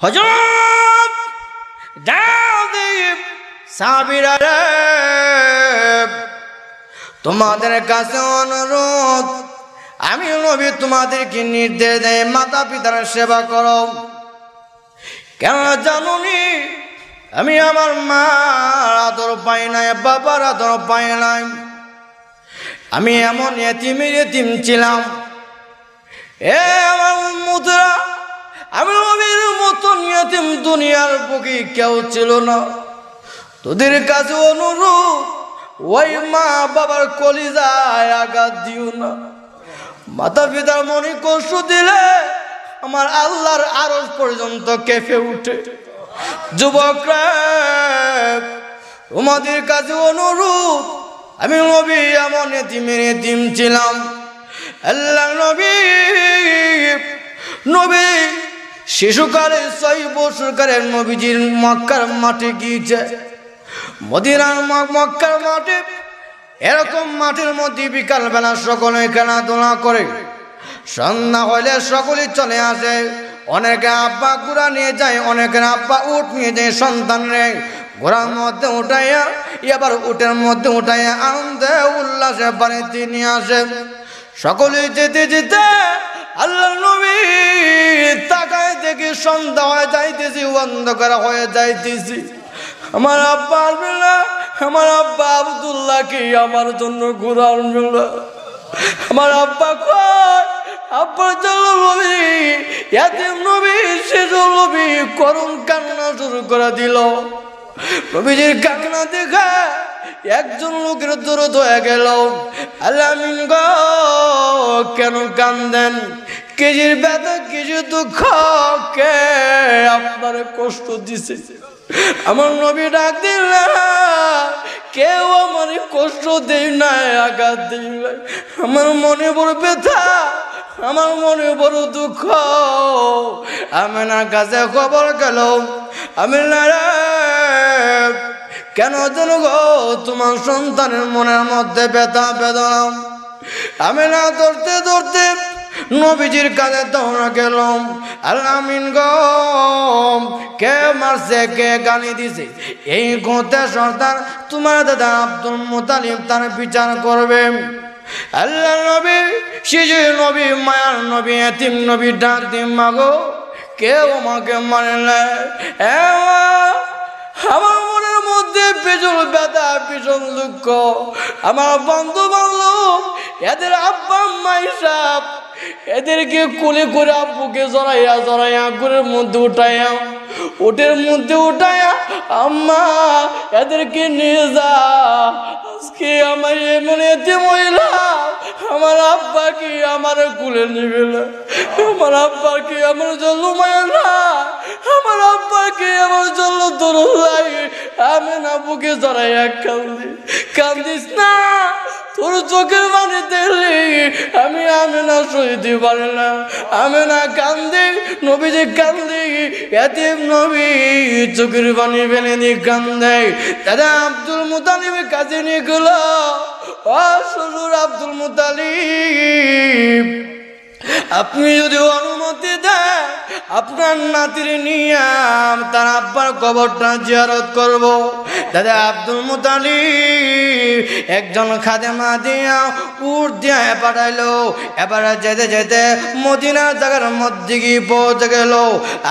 হযরত দাউদ সাহাবীরা তোমাদের কাছে অনুরোধ, আমি নবী তোমাদেরকে নির্দেশ দেই মাতা পিতার সেবা করো। কেন জানুনি, আমি আমার মার আদর পাই নাই, বাবার আদর পাই নাই। আমি এমন এতিম ছিলাম। এ আমার উম্মতরা, আমি নবীর মতন এতিম দুনিয়ার বুকে কেউ ছিল না। তোদের কাছে অনুরোধ, ওই মা বাবার কলিজায় আঘাত দিও না। মাতা পিতার মনে কষ্ট দিলে আমার আল্লাহর আরশ পর্যন্ত কেঁপে উঠে। যুবকরা, তোমাদের কাছে অনুরোধ, আমি নবী এমন এতিম ছিলাম। আল্লাহ নবী শিশুকালে 6 বছরকালে নবীজির মক্কার মাঠে গিয়েছে। মদিনার মক্কার মাঠে, এরকম মাঠের মধ্যে বিকালবেলা সকলে খেলাধুলা করে। সন্ধ্যা হইলে সকলে চলে আসে। অনেকে আব্বা ঘোড়া নিয়ে যায়, অনেকের আব্বা উট নিয়ে যায়। সন্তানরে ঘোড়ার মধ্যে উঠাইয়া, এবার উটের মধ্যে উঠাইয়া আনন্দে উল্লাসে বাড়িতে নিয়ে আসে। সকলে যেতে যেতে আল্লাহ নবী তাকায় দেখি সন্ধ্যা হয়ে যাইতেছি, অন্ধকার হয়ে যাইতেছি। আমার আব্বা আসবে না, আমার আব্বা আব্দুল্লাহ কি আমার জন্য ঘোড়া আনবে না। আমার আব্বা কয়, আব্বার জন্য নবী, এতিম নবী, শিশু নবী করুণ কান্না শুরু করে দিল। নবীজির কান্না দেখে একজন লোকের দরদ হয়ে গেল। আলামিন গো, কেন কান্দেন? কেজির ব্যথা, কেজির দুঃখ, কে আপনার কষ্ট দিছে? আমার নবী ডাক দিল, কেউ আমার কষ্ট দেয় নাই, আঘাত দেয় নাই। আমার মনে বড় ব্যথা, আমার মনে বড় দুঃখ। আমিনার কাছে খবর গেল, আমিনা রে, কেন যেন গো তোমার সন্তানের মনের মধ্যে ব্যথা বেদনা। আমিনা ধরতে ধরতে নবীজির কাছে দৌড়া গেল। আলামিন গো, কে মারছে, কে গালি দিছে? এই গোতে সর্দার তোমার দাদা আব্দুল মুতালিব তার বিচার করবে। আল্লাহ নবী, শিশু নবী, মায়ার নবী, এতিম নবী ডাক দি, মাগো কেউ আমাকে মানে না। আমার মনের মধ্যে ভীষণ ব্যথা, ভীষণ দুঃখ। আমার বন্ধু বান্ধব, এদের আব্বা আম্মা হিসাব, এদেরকে কোলে করে আব্বুকে জড়াইয়া ঘরের মধ্যে উঠাইয়া, ওটের মধ্যে উঠাইয়া, আম্মা এদেরকে নিয়ে যা। আজকে আমার এমন এতিম মহিলা, আমার আব্বা কি আমার কোলে নিবে না? আমার আব্বা কি আমার জন্য মায়া না? আমার আব্বা কি আমার জন্য দরদ লাগে? আমি না বুকে জড়াইয়া কান্দিস না, তোর চোখের পানি দেখলে আমি না সইতে পারি না। আমি না কান্দি, নবীজি কান্দি, এতিম নবী চোখের পানি ফেলে দিয়ে কান্দে। দাদা আব্দুল মুতালিবের কাছে নিয়ে গেল। ও শ্বশুর আব্দুল মুতালিব, আপনি যদি অনুমতি দেন, আপনার নাতির নিয়ে তার আব্বার কবরটা জিয়ারত করব। দাদা আব্দুল মুতালিব একজন খাদেমা দিয়া উট দিয়া পাঠাইলো। এবার যেতে যেতে মদিনার জায়গার মধ্যে গিয়ে পৌঁছে গেল।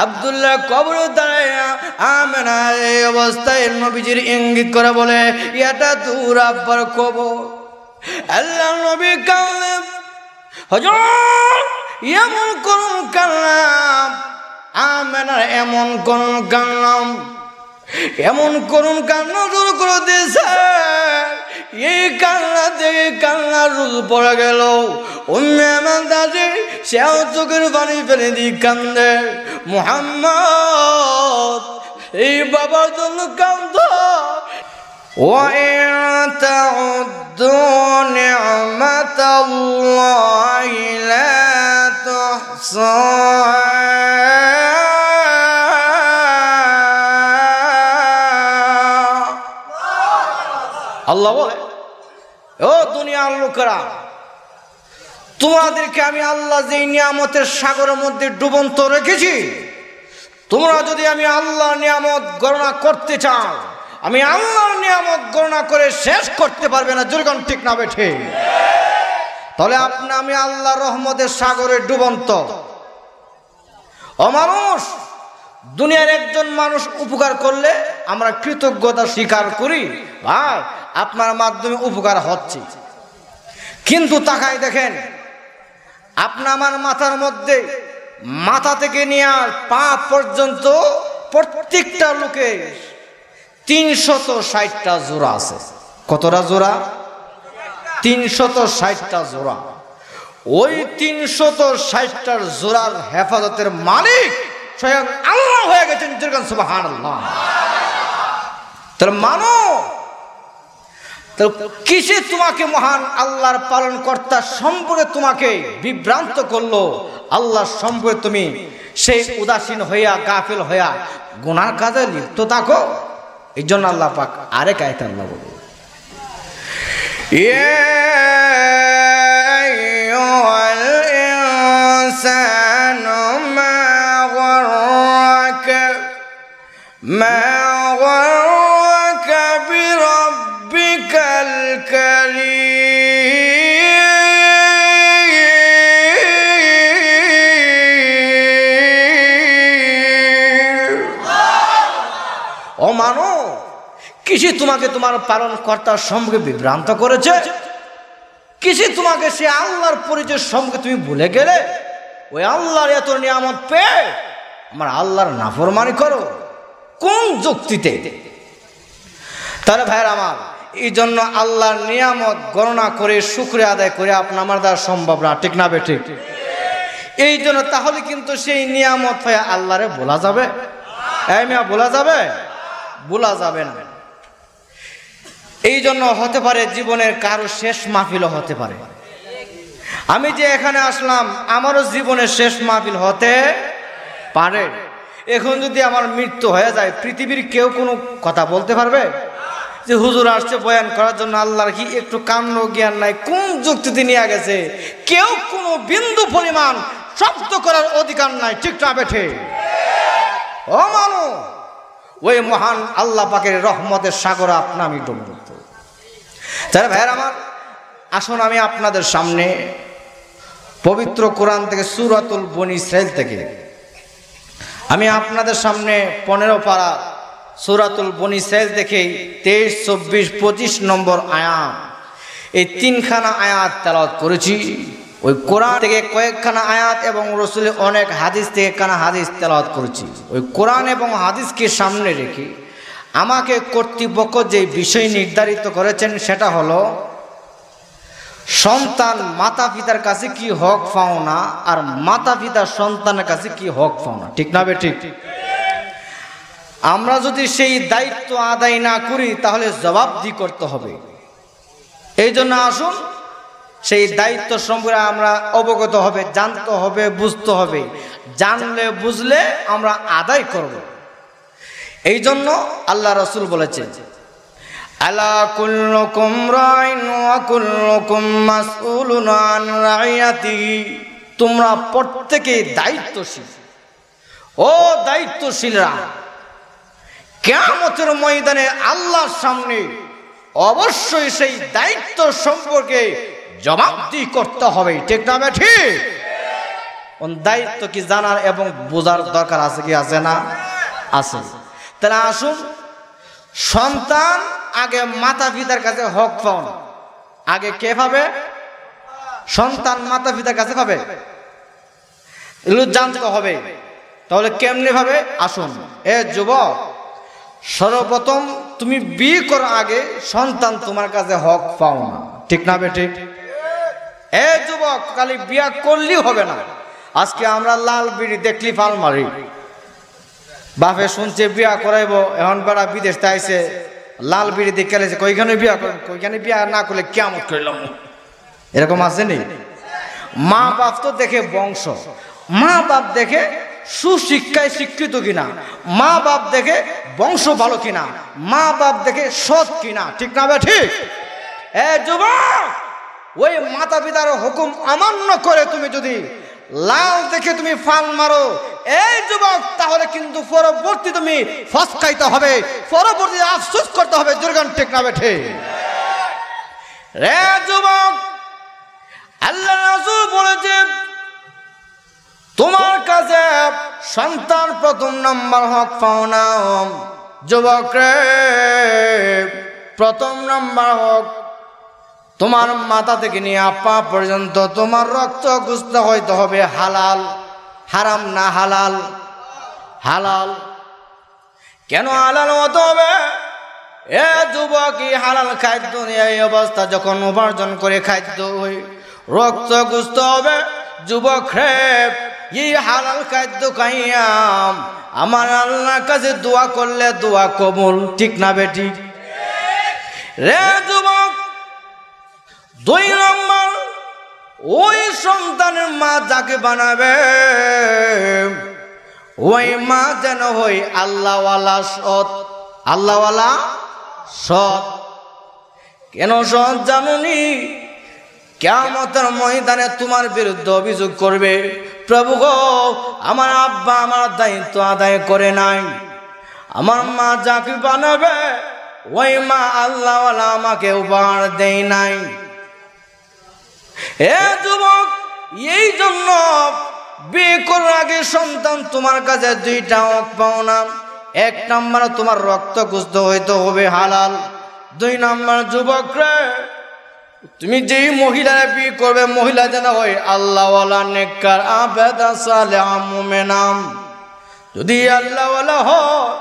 আব্দুল্লাহ কবর দাঁড়াইয়া আমেনা এই অবস্থায় নবীজির ইঙ্গিত করে বলে, এটা তোর আব্বার কবর। আল্লাহ নবী কাঁদলেন, হযরত এমন করুন কান্নাম, আমেনার এমন করুন কান্নাম, এমন করুন কান্না শুরু করে দিয়েছে। এই কান্না থেকে কান্না রুল পড়ে গেল। উম্মে আমান দাসী সেও চোখের পানি ফেলে দিয়ে কান্দে। মুহাম্মদ এই বাবার জন্য কান্দ। وَإِن تَعُدُّوا نِعْمَةَ اللَّهِ لَا تُحْصُوهَا। আল্লাহ বলে, ও দুনিয়ার লোকেরা, তোমাদেরকে আমি আল্লাহ যে নিয়ামতের সাগরের মধ্যে ডুবন্ত রেখেছি, তোমরা যদি আমি আল্লাহর নিয়ামত গণনা করতে চাও, আমি আল্লাহর নিয়ামত গণনা করে শেষ করতে পারবে না। জোরগণ ঠিক না বেঠে? তাহলে আমি আল্লাহর রহমতের সাগরে ডুবন্ত। অমানুষ, দুনিয়ার একজন মানুষ উপকার করলে আমরা কৃতজ্ঞতা স্বীকার করি, ভাই আপনার মাধ্যমে উপকার হচ্ছে। কিন্তু তাকাই দেখেন, আপনা আমার মাথার মধ্যে, মাথা থেকে নিয়ে পা পর্যন্ত প্রত্যেকটা লোকের 360টা জোড়া আছে। কতটা জোড়া? 360টা জোড়া। ওই 360টার জোড়ার হেফাজতের মালিক স্বয়ং আল্লাহ হয়ে গেছেন। সুবহানাল্লাহ। তার মানো, কিসে তোমাকে মহান আল্লাহর পালন কর্তা সম্পর্কে তোমাকে বিভ্রান্ত করলো? আল্লাহর সম্পর্কে তুমি সেই উদাসীন হইয়া, গাফিল হইয়া গুনার কাজে লিপ্ত থাকো। এই জন্য আল্লাহ পাক আরেক আয়াতে আল্লাহ বলে, ও মানো, কিসে তোমাকে তোমার পালন কর্তার সম্পর্কে বিভ্রান্ত করেছে? কিসে তোমাকে সে আল্লাহর পরিচয় সম্পর্কে তুমি ভুলে গেলে? ওই আল্লাহর এত নিয়ামত পেয়ে আমার আল্লাহর নাফরমানি করো, কোন যুক্তিতে? তাহলে ভাইয়ের আমার, এই জন্য আল্লাহর নিয়ামত গণনা করে শুকরিয়া আদায় করে আপনার আমার দ্বারা সম্ভব না। ঠিক না বেঠিক? এই জন্য তাহলে কিন্তু সেই নিয়ামত হয়ে আল্লাহরে বলা যাবে? বলা যাবে? বলা যাবে না। এই জন্য হতে পারে জীবনের কারো শেষ মাহফিলও হতে পারে। আমি যে এখানে আসলাম, আমারও জীবনের শেষ মাহফিল হতে পারে। এখন যদি আমার মৃত্যু হয়ে যায়, পৃথিবীর কেউ কোনো কথা বলতে পারবে যে হুজুর আসছে বয়ান করার জন্য, আল্লাহর কি একটু কান্ন জ্ঞান নাই? কোন যুক্তিতে নিয়ে গেছে? কেউ কোনো বিন্দু পরিমাণ শব্দ করার অধিকার নাই। ঠিক না বেঠে? ও মানো, ওই মহান আল্লাহ পাকের রহমতের সাগরে আপনা আমি ডুবন্ত। তাহলে ভাইয়ের আমার, আসুন আমি আপনাদের সামনে পবিত্র কোরআন থেকে সূরাতুল বনী ইসরাইল থেকে আমি আপনাদের সামনে 15 পারা সূরাতুল বনী ইসরাইল থেকে 23, 24, 25 নম্বর আয়াত, এই 3খানা আয়াত তেলাওয়াত করেছি। ওই কোরআন থেকে কয়েকখানা আয়াত এবং রাসূলের অনেক হাদিস থেকে কানা হাদিস তেলাওয়াত করেছি। ওই কোরআন এবং হাদিসকে সামনে রেখে আমাকে কর্তৃপক্ষ যে বিষয় নির্ধারিত করেছেন সেটা হলো সন্তান মাতা পিতার কাছে কি হক পাওনা, আর মাতা পিতা সন্তানের কাছে কি হক পাওনা। ঠিক না বেঠিক? আমরা যদি সেই দায়িত্ব আদায় না করি তাহলে জবাবদিহি করতে হবে। এই জন্য আসুন সেই দায়িত্ব সম্পর্কে আমরা অবগত হবে, জানতে হবে, বুঝতে হবে। জানলে বুঝলে আমরা আদায় করব। এই জন্য আল্লাহ রাসূল বলেছেন, আলা কুল্লুকুম রাইন ওয়া কুল্লুকুম মাসউলুন আন রাইয়াতিহি। তোমরা প্রত্যেকেই দায়িত্বশীল। ও দায়িত্বশীলরা, কিয়ামতের ময়দানে আল্লাহর সামনে অবশ্যই সেই দায়িত্ব সম্পর্কে জবাবদিহি করতে হবে। ঠিক না ঠিক? কোন দায়িত্ব কি জানার এবং বোঝার দরকার আছে কি আছে না? আছে। তাহলে আসুন, সন্তান আগে মাতা পিতার কাছে হক পাও না। আগে কে পাবে? সন্তান মাতা পিতার কাছে পাবে। এগুলো জানতে হবে। তাহলে কেমনে ভাবে? আসুন, এ যুবক, সর্বপ্রথম তুমি বিয়ে করার আগে সন্তান তোমার কাছে হক পাও না। ঠিক না বেঠিক? এ যুবক, খালি বিয়া করলেই হবে না। আজকে আমরা লাল বিড়ি দেখলি ফাল মারি। বাপে শুনছে বিয়া করাইবো, এখন বেড়া বিদেশ আইছে, লাল বিড়ি দেখে গেলেছে, কইখানে বিয়া করবেন, কইখানে বিয়া না করলে কিয়ামত করলাম। এরকম আছে নি? মা বাপ তো দেখে বংশ, মা বাপ দেখে সুশিক্ষায় শিক্ষিত কিনা, মা বাপ দেখে বংশ ভালো কিনা, মা বাপ দেখে সৎ কিনা। ঠিক না ঠিক? এ যুবক, ওই মাতা পিতার হুকুম অমান্য করে তুমি যদি লাল দেখে তুমি ফাল মারো এই যুবক, তাহলে কিন্তু পরবর্তী তুমি ফসকাইতে হবে, পরবর্তী আফসোস করতে হবে। জোরগান ঠিক না বেঠে? রে যুবক, আল্লাহ রাসূল বলেছে তোমার কাছে সন্তান প্রথম নাম্বার হক পাও না। যুবক রে, প্রথম নাম্বার হক তোমার মাথা থেকে নিয়ে পা পর্যন্ত তোমার রক্ত গোশত হইতে হবে হালাল, হারাম না। হালাল। হালাল কেন হালাল হতে হবে? এ যুবক, হালাল খাদ্য এই অবস্থা যখন উপার্জন করে খাদ্য রক্ত গোশত হবে। যুবক রে, এই হালাল খাদ্য খাইয়াম আমার আল্লাহর কাছে দোয়া করলে দোয়া কবুল, ঠিক না বেটি? রে যুবক, 2 নম্বর, ওই সন্তানের মা যাকে বানাবে ওই মা যেন হই আল্লাহওয়ালা, সৎ। আল্লাহওয়ালা, সৎ। কেন সৎ জানুনি? কিয়ামতের ময়দানে তোমার বিরুদ্ধে অভিযোগ করবে, প্রভু গো, আমার আব্বা আমার দায়িত্ব আদায় করে নাই, আমার মা যাকে বানাবে ওই মা আল্লাহওয়ালা আমাকে উপহার দেয় নাই। এ যুবক, এই জন্য বিয়ে করার আগে সন্তান তোমার কাছে 2টা হক পাও না। 1 নম্বর, তোমার রক্ত গোশত হইতে হবে হালাল। 2 নম্বর, যুবক রে, তুমি যেই মহিলারে বিয়ে করবে মহিলা যেন হয় আল্লাহওয়ালা, নেককার, আবেদা, সালেহা, মুমিনা। যদি আল্লাহওয়ালা হয়,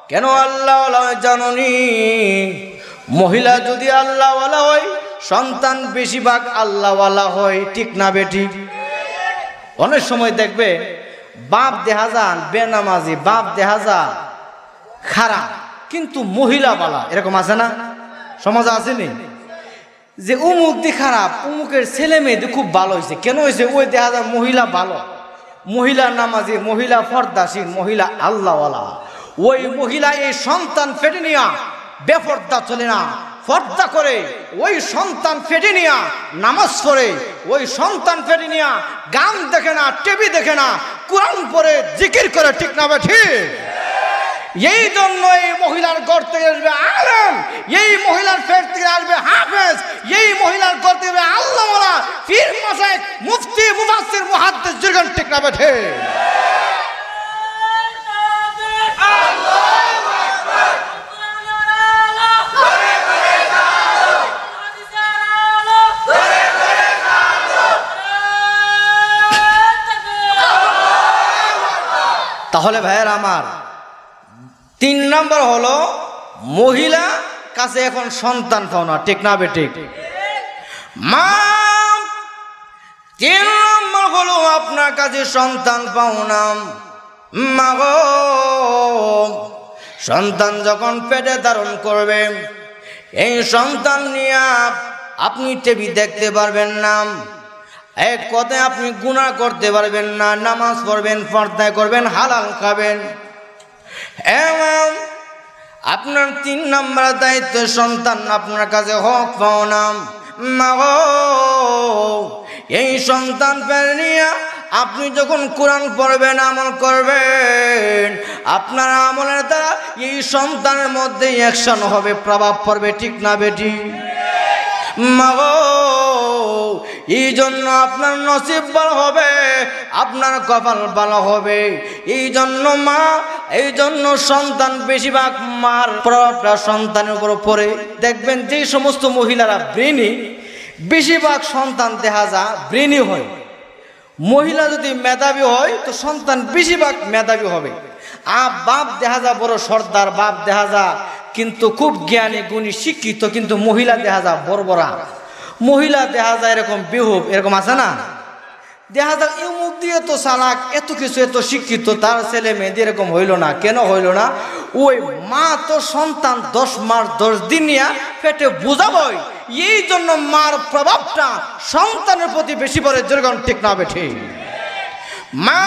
কেন আল্লাহওয়ালা হয় জানোনি? মহিলা যদি আল্লাহওয়ালা হয় সন্তান বেশিরভাগ আল্লাহওয়ালা হয়, ঠিক না বেটি? অনেক সময় দেখবে বাপ দেখা যান বেনামাজি, বাপ দেখা যান খারাপ, কিন্তু মহিলা বালা, এরকম আছে না? সমাজে আসেনি যে উমুক দি খারাপ, উমুকের ছেলে মেয়েদের খুব ভালো হয়েছে। কেন হয়েছে? ওই দেখা যায় মহিলা ভালো, মহিলা নামাজি, মহিলা ফর্দাসীন, মহিলা আল্লাহওয়ালা। ওই মহিলা এই সন্তান ফেটে নিয়া বেপর্দা চলে না, পর্দা করে। ওই সন্তান ফেটে নিয়া নামাজ পড়ে, ওই সন্তান ফেটে নিয়া গান দেখে না, টিভি দেখে না, কোরআন পড়ে, জিকির করে, ঠিক না বেঠি? এই জন্য এই মহিলার ঘর থেকে আসবে আলেম, এই মহিলার পেট থেকে আসবে হাফেজ, এই মহিলার ঘর থেকে আসবে আল্লাহওয়ালা, পীর, মাশায়েখ, মুফতি, মুফাসসির, মুহাদ্দিস। জোরগান ঠিক না বেঠি? তাহলে ভাইয়ের আমার, 3 নম্বর হলো মহিলা কাছে এখন সন্তান পাও না, ঠিক না বেঠিক? মা, 3 নম্বর হলো আপনার কাছে সন্তান পাও না। মা গো, সন্তান যখন পেটে ধারণ করবে, এই সন্তান নিয়ে আপনি টিভি দেখতে পারবেন না, এক কথায় আপনি গুনাহ করতে পারবেন না, নামাজ পড়বেন, পর্দা করবেন, হালাল খাবেন। এবং আপনার 3 নম্বর দায়িত্ব, সন্তান আপনার কাছে হক পাও না। মা গো, এই সন্তান পেয়ে নিয়ে আপনি যখন কোরআন পড়বেন, আমল করবেন, আপনার আমলের দ্বারা এই সন্তানের মধ্যে অ্যাকশন হবে, প্রভাব পড়বে, ঠিক না বেটি? মা গো, এই জন্য আপনার নসিব ভালো হবে, আপনার কপাল ভালো হবে। এই জন্য মা, এই জন্য সন্তান বেশিরভাগ মার প্রভাবটা সন্তানের উপর পড়ে। দেখবেন যে সমস্ত মহিলারা ব্রেনি, বেশিরভাগ সন্তান দেখা যায় ব্রেনি হয়। মহিলা যদি মেধাবী হয় তো সন্তান বেশিরভাগ মেধাবী হবে। বাপ দেখা যায় বড় সর্দার, বাপ দেখা যায় কিন্তু খুব জ্ঞানী, গুণী, শিক্ষিত, কিন্তু মহিলা দেখা যায় বর্বরা, মহিলা দেখা যায় এরকম বেহুব, এরকম আছে না? দেখা যায় এই মুখ দিয়ে তো চালাক, এত কিছু, এত শিক্ষিত, তার ছেলে মেয়েদের এরকম হইল না। কেন হইল না? ওই মা তো সন্তান 10 মাস 10 দিন নিয়ে পেটে বুঝাবই, এই জন্য মার প্রভাবটা সন্তানের প্রতি বেশি পড়ে। যেরকম ঠিক না বেঠি? মা,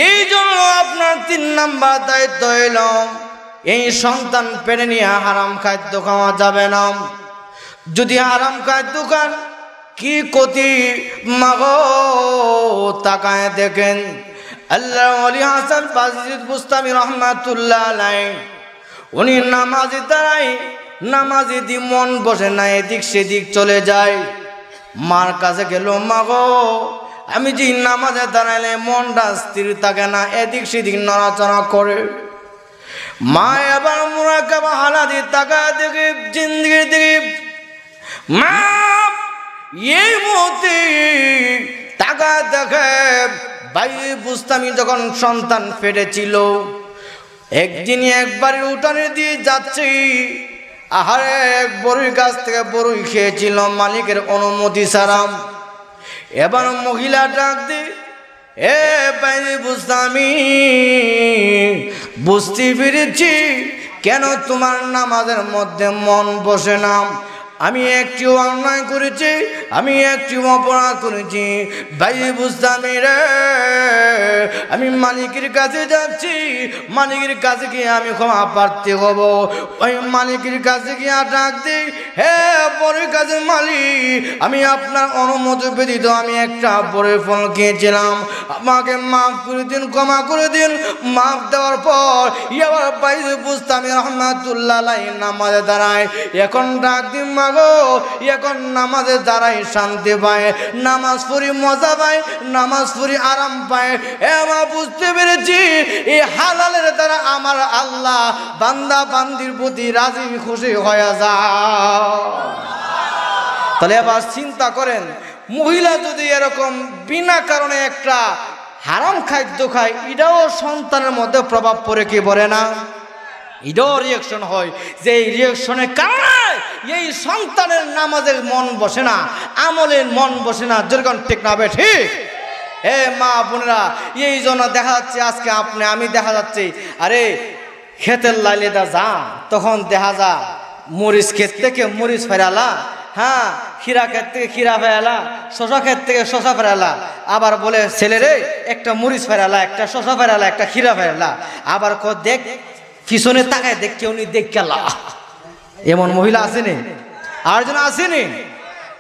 এই জন্য আপনার 3 নম্বর দায়িত্ব হইল, এই সন্তান পেটে নিয়ে হারাম খাদ্য খাওয়া যাবে না। যদি হারাম খাদ্য খান কি ক্ষতি মাগো তাকায় দেখেন আল্লাহ ওলি হাসান বাজিদ বুস্তামি রহমাতুল্লাহ আলাইহি উনি নামাজে দাঁড়ায় নামাজে দি মন বসে না এদিক সেদিক চলে যায় মার কাছে গেল মাগো আমি যে নামাজে দাঁড়াইলে মনটা স্থির থাকে না এদিক সেদিক নড়াচড়া করে মা এবার মুরাকাবা হালাদি তাকায় দেখে জিন্দিগির দিকে মা এই মুহূর্তে তাকায় দেখে ভাই বুস্তামি যখন সন্তান ফেটেছিল একদিন একবারের উঠানে দিয়ে যাচ্ছি আহারে এক বড়ই গাছ থেকে বড়ই খেয়েছিল মালিকের অনুমতি ছাড়া এবার মহিলা ডাক দি এ ভাই বুস্তামি বুঝতে পেরেছি কেন তোমার নামাজের মধ্যে মন বসে না আমি একটু অন্যায় করেছি আমি একটু অপরাধ করেছি ভাই বুঝতামি রে আমি মালিকের কাছে যাচ্ছি মালিকের কাছে গিয়ে আমি ক্ষমা প্রার্থী হব ওই মালিকের কাছে গিয়ে ডাক দিই হে বড় কাছে মালিক আমি আপনার অনুমতি ব্যতীত আমি একটা বড় ফল খেয়েছিলাম আমাকে মাফ করে দিন ক্ষমা করে দিন মাফ দেওয়ার পর এবার ভাই বুঝতামি রহমাতুল্লাহ আলাইহি নামাজে দাঁড়ায় এখন ডাক দিন মাগো এখন নামাজে দাঁড়াই শান্তি পায় নামাজ পড়ি মজা পায় নামাজ পড়ি আরাম পায় এবার বুঝতে পেরেছি এই হালালের দ্বারা আমার আল্লাহ বান্দা বান্দির প্রতি রাজি খুশি হয়ে যায় তাহলে এবার চিন্তা করেন মহিলা যদি এরকম বিনা কারণে একটা হারাম খাদ্য খায় এটাও সন্তানের মধ্যে প্রভাব পড়ে কি বলে না এটাও রিয়াকশন হয় যে এই রিয়াকশনের কারণে এই সন্তানের নামাজের মন বসে না আমলের মন বসে না যেরকম ঠিক না বে ঠিক হে মা বোনেরা এই জন্য দেখা যাচ্ছে আজকে আমি দেখা যাচ্ছে আরে ক্ষেতের লাইলেদা যা তখন দেখা যা মরিচ ক্ষেত থেকে মরিচ ফেরালা হ্যাঁ খিরা ক্ষেত থেকে খিরা ফেরালা শশা ক্ষেত থেকে শশা ফেরালা আবার বলে ছেলেরে একটা মরিচ ফেরালা একটা শশা ফেরালা একটা খিরা ফেরালা আবার দেখ পিছনে তাকায় দেখ কেউ নি দেখ গেলা এমন মহিলা আসেনি আর জন আসেনি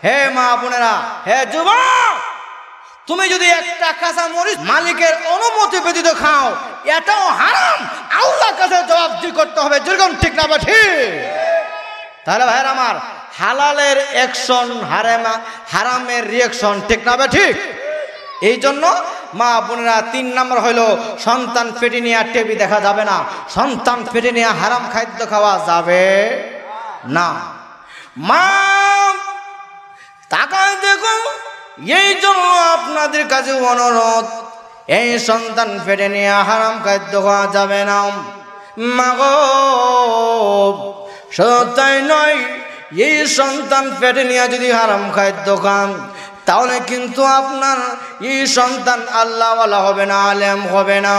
হে মা বোনেরা হে যুবক তুমি যদি একটা কাঁচা মরিচ মালিকের অনুমতি ব্যতীত খাও এটাও হারাম আল্লাহর কাছে জবাবদিহি করতে হবে যেরকম ঠিক না বা ঠিক তাহলে ভাইয়ের আমার হালালের অ্যাকশন হারামের রিয়াকশন ঠিক না বা ঠিক এই জন্য মা বোনেরা 3 নম্বর হইল সন্তান পেটে নিয়ে টিভি দেখা যাবে না সন্তান পেটে নিয়ে হারাম খাদ্য খাওয়া যাবে না মা তাকায় দেখো এই জন্য আপনাদের কাছে অনুরোধ এই সন্তান পেটে নিয়ে হারাম খাদ্য খাওয়া যাবে না মা গো সত্যি নয় এই সন্তান পেটে নিয়ে যদি হারাম খাদ্য খান তাহলে কিন্তু আপনার এই সন্তান আল্লাহওয়ালা হবে না আলেম হবে না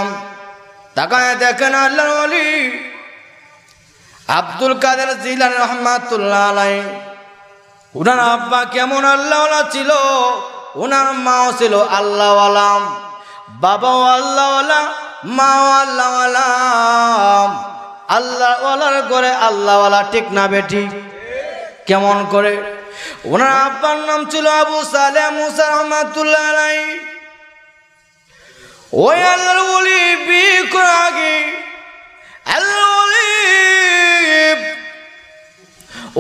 তাকায় দেখেন আল্লাহর ওলি আব্দুল কাদের জিলানী রহমাতুল্লাহ আলাইহি উনার আব্বা কেমন আল্লাহওয়ালা ছিল উনার মাও ছিল আল্লাহওয়ালা বাবাও আল্লাহওয়ালা মাও আল্লাহওয়ালা আল্লাহওয়ালার করে আল্লাহওয়ালা ঠিক না বেটি কেমন করে ওনার আব্বার নাম ছিল আবু সালেহ মুসা রহমাতুল্লাহ আলাইহি ওই আল্লাহর ওলি বিয়ে করার আগে আল্লাহর ওলি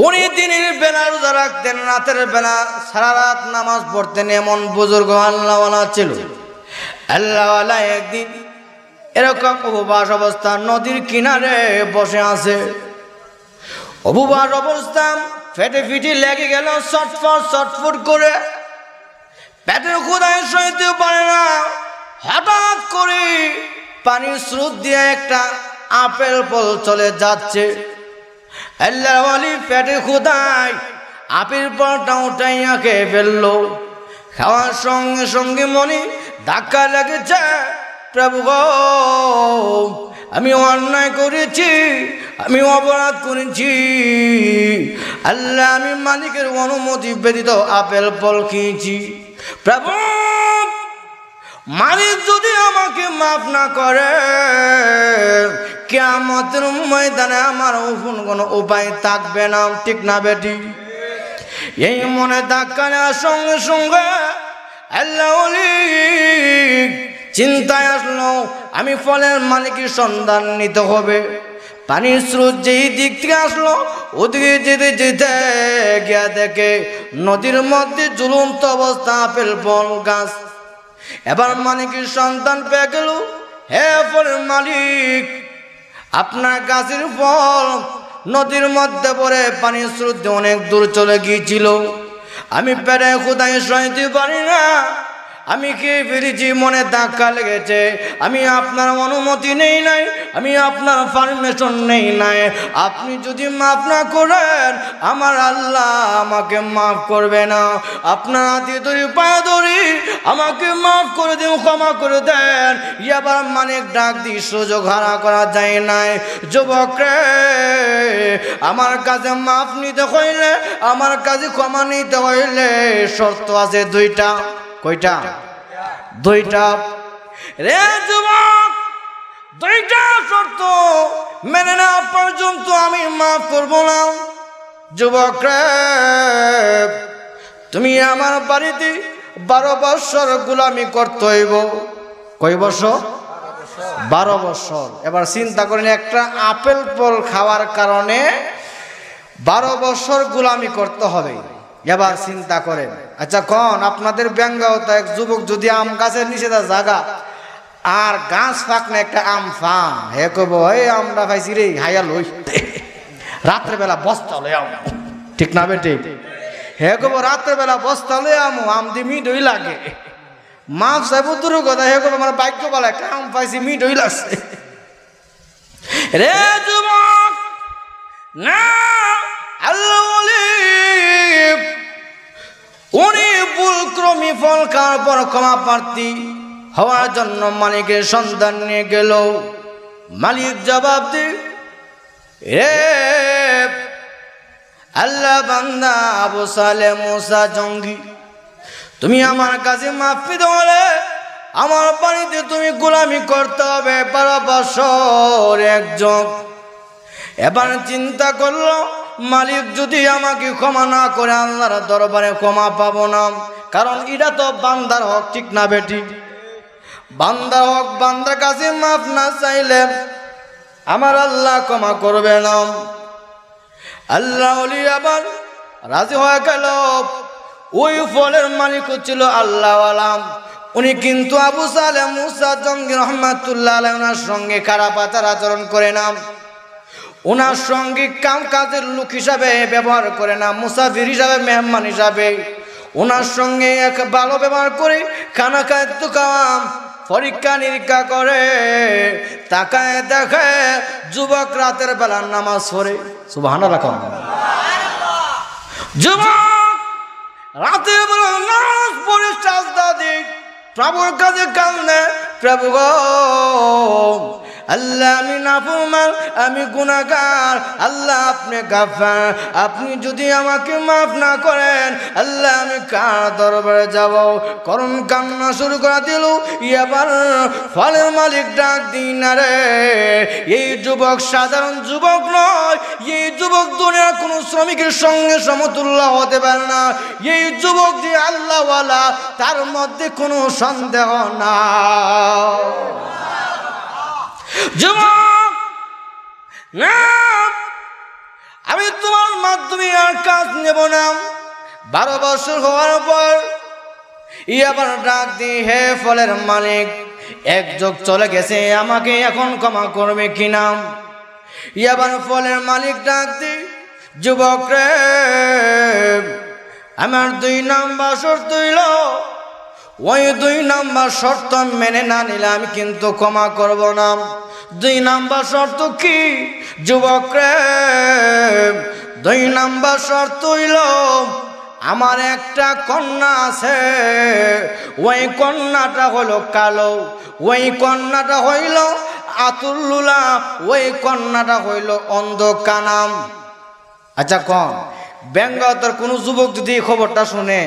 উনি দিনের বেলা রোজা রাখতেন রাতের বেলা সারা রাত নামাজ পড়তেন এমন বুজুর্গ আল্লাহওয়ালা ছিল আল্লাহওয়ালা একদিন এরকম উপবাস অবস্থা নদীর কিনারে বসে আছে উপবাস অবস্থা পেটে ফিটি লেগে গেল ছটফট করে পেটের ক্ষুধায় সইতে পারে না হঠাৎ করে পানির স্রোত দিয়ে একটা আপেল ফল চলে যাচ্ছে আল্লাহর ওলি পেটে ক্ষুধায় আপেল ফলটা উঠাইয়া খেয়ে ফেললো খাওয়ার সঙ্গে সঙ্গে মনে ধাক্কা লেগেছে প্রভু গো আমি অন্যায় করেছি আমি অপরাধ করেছি আল্লাহ আমি মালিকের অনুমতি ব্যতীত আপেল ফল খেয়েছি প্রভু মালিক যদি আমাকে মাফ না করে কিয়ামতের ময়দানে আমার কোনো উপায় থাকবে না ঠিক না বেটি এই মনে ধাক্কা নেওয়ার সঙ্গে সঙ্গে আল্লাহ ওলি চিন্তায় আসলো আমি ফলের মালিকের সন্ধান নিতে হবে। পানির স্রোত যেই দিক থেকে আসলো ওদিকে যেতে যেতে গিয়া দেখে নদীর মধ্যে ঝুলন্ত অবস্থা আপেল ফল গাছ। এবার মালিকের সন্তান পেয়ে গেল, হে ফলের মালিক, আপনার গাছের ফল নদীর মধ্যে পড়ে পানির স্রোত অনেক দূর চলে গিয়েছিল, আমি পেরে কোথায় সইতে পারি না, আমি খেয়ে ফেলেছি, মনে ধাক্কা লেগেছে, আমি আপনার অনুমতি নেই নাই, আমি আপনার পারমিশন নেই নাই, আপনি যদি মাফ না করেন আমার আল্লাহ আমাকে মাফ করবে না, আপনার হাতে ধরি পায়ে ধরি আমাকে মাফ করে দিন, ক্ষমা করে দেন। এবার মানিক ডাক দিয়ে সুযোগ হারা করা যায় নাই, যুবক রে আমার কাছে মাফ নিতে হইলে, আমার কাছে ক্ষমা নিতে হইলে শর্ত আছে দুইটা। কয়টা? দুইটা। রে যুবক, দুইটা শর্ত মেনে না পর্যন্ত আমি মাফ করব না। যুবক রে তুমি আমার বাড়িতে 12 বছর গোলামি করতে হইব। কয় বছর? 12 বছর। এবার চিন্তা করেন, একটা আপেল ফল খাওয়ার কারণে 12 বছর গোলামি করতে হবে। এবার চিন্তা করেন, আচ্ছা কোন আপনাদের ব্যঙ্গাওতা এক যুবক যদি আম গাছের নিচে জায়গা আর গাছ ফাঁক না একটা আম ফান, হে কব এই আমরা পাইছি রে হাইয়া লই, রাত্রেবেলা বস্তা লই আম, ঠিক না বেটে? হে কব রাত্রেবেলা বস্তা লই আমো, আম দি মিট হই লাগে, মাফ চাইব দূর কথা, হে কব আমার ভাগ্য বলা একটা আম পাইছি মিট হই লাগছে। রে যুবক না, আল্লাহ উনি ভুলক্রমী ফল খাওয়ার পর ক্ষমা প্রার্থী হওয়ার জন্য মালিকের সন্ধান নিয়ে গেল। মালিক জবাব দি, রে আল্লাহ বান্দা আবু সালেহ মুসা জঙ্গি, তুমি আমার কাছে মাফ পেতে হলে আমার বাড়িতে তুমি গোলামি করতে হবে 12 বছর একজন। এবার চিন্তা করলো, মালিক যদি আমাকে ক্ষমা না করে আল্লাহর দরবারে ক্ষমা পাবো না, কারণ এটা তো বান্দার হক, ঠিক না বেটি? বান্দার হক, বান্দার কাছে মাফ না চাইলে আমার আল্লাহ ক্ষমা করবে না। আল্লাহ ওলি আবার রাজি হয়ে গেল। ওই ফলের মালিক ছিল আল্লাহ আলাম, উনি কিন্তু আবু সালেহ মুসা জঙ্গি রহমাতুল্লাহ আলাইহি ওনার সঙ্গে খারাপ আচরণ করে না, ওনার সঙ্গে কাম কাজের লোক হিসাবে ব্যবহার করে না, মুসাফির হিসাবে, মেহমান হিসাবে ওনার সঙ্গে এক ভালো ব্যবহার করে, খানা খাদ্য খাওয়াম, পরীক্ষা নিরীক্ষা করে, তাকায় দেখে যুবক রাতের বেলা নামাজ পড়ে। সুবহানাল্লাহ। যুবক রাতের বেলা নামাজ পড়ে সাজদা দিক প্রভুর কাছে কান্দে, প্রভু গো আল্লাহ আমি নাফরমান, আমি গুনাহগার, আল্লাহ আপনি গাফফার, আপনি যদি আমাকে মাফ না করেন আল্লাহ আমি কার দরবারে যাব? করুন কান্না শুরু করে দিল। এবার ফলের মালিক ডাক দিন, না রে এই যুবক সাধারণ যুবক নয়, এই যুবক দুনিয়ার কোন শ্রমিকের সঙ্গে সমতুল্য হতে পারে না, এই যুবক যে আল্লাহওয়ালা তার মধ্যে কোনো সন্দেহ না। যুবক না, আমি তোমার মাধ্যমে আর কাজ নেব না। 12 বছর হওয়ার পর এবার ডাক দি, হে ফলের মালিক, এক যুগ চলে গেছে, আমাকে এখন ক্ষমা করবে কিনা? এবার ফলের মালিক ডাক দি, যুবক রে আমার 2 নাম্বার শর্ত হইল, ওই 2 নাম্বার শর্ত মেনে না নিলে আমি কিন্তু ক্ষমা করব না। 2 নাম্বার শর্ত কি? যুবক রে 2 নাম্বার শর্ত হইল, আমার একটা কন্যা আছে, ওই কন্যাটা হলো কালো, ওই কন্যাটা হইল আতুল্লুলা, ওই কন্যাটা হইল অন্ধ কানাম। আচ্ছা কন বেঙ্গলর কোন যুবক যদি এই খবরটা শুনে,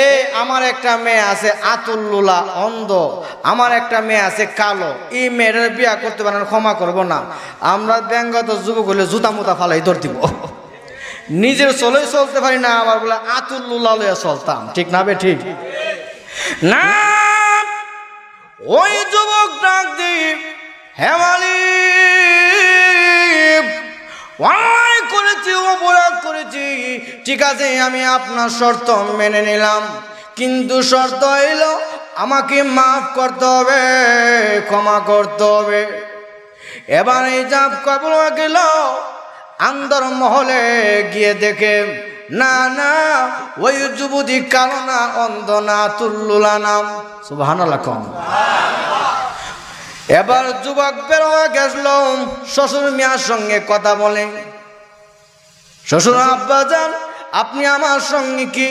এই আমার একটা মেয়ে আছে আতুল্লুলা অন্ধ, আমার একটা মেয়ে আছে কালো, এই মেয়েটার বিয়া করতে পারেন, ক্ষমা করব না, আমরা বেঙ্গল যুবক হলে জুতা মুতা ফালাই ধর দিব। নিজের চলে চলতে পারি না, আবার বলে আতুল্লুল্লাহ লইয়া চলতাম, ঠিক না বে ঠিক না ওই যুবক ডাক দি, হে মালিক অন্যায় করেছি, অপরাধ করেছি, ঠিক আছে আমি আপনার শর্ত মেনে নিলাম, কিন্তু শর্ত হইল আমাকে মাফ করতে হবে, ক্ষমা করতে হবে। এবার এই জাপ কবুল হয়ে গেল। আন্দর মহলে গিয়ে দেখে না না ওই যুবতী কালো না, অন্ধ না, তুল্লুলা নাম। সুবহানাল্লাহ কম। এবার যুবক বের হয়ে গেছিল, শ্বশুর মিয়ার সঙ্গে কথা বলে, শ্বশুর আব্বা যান আপনি আমার সঙ্গে কি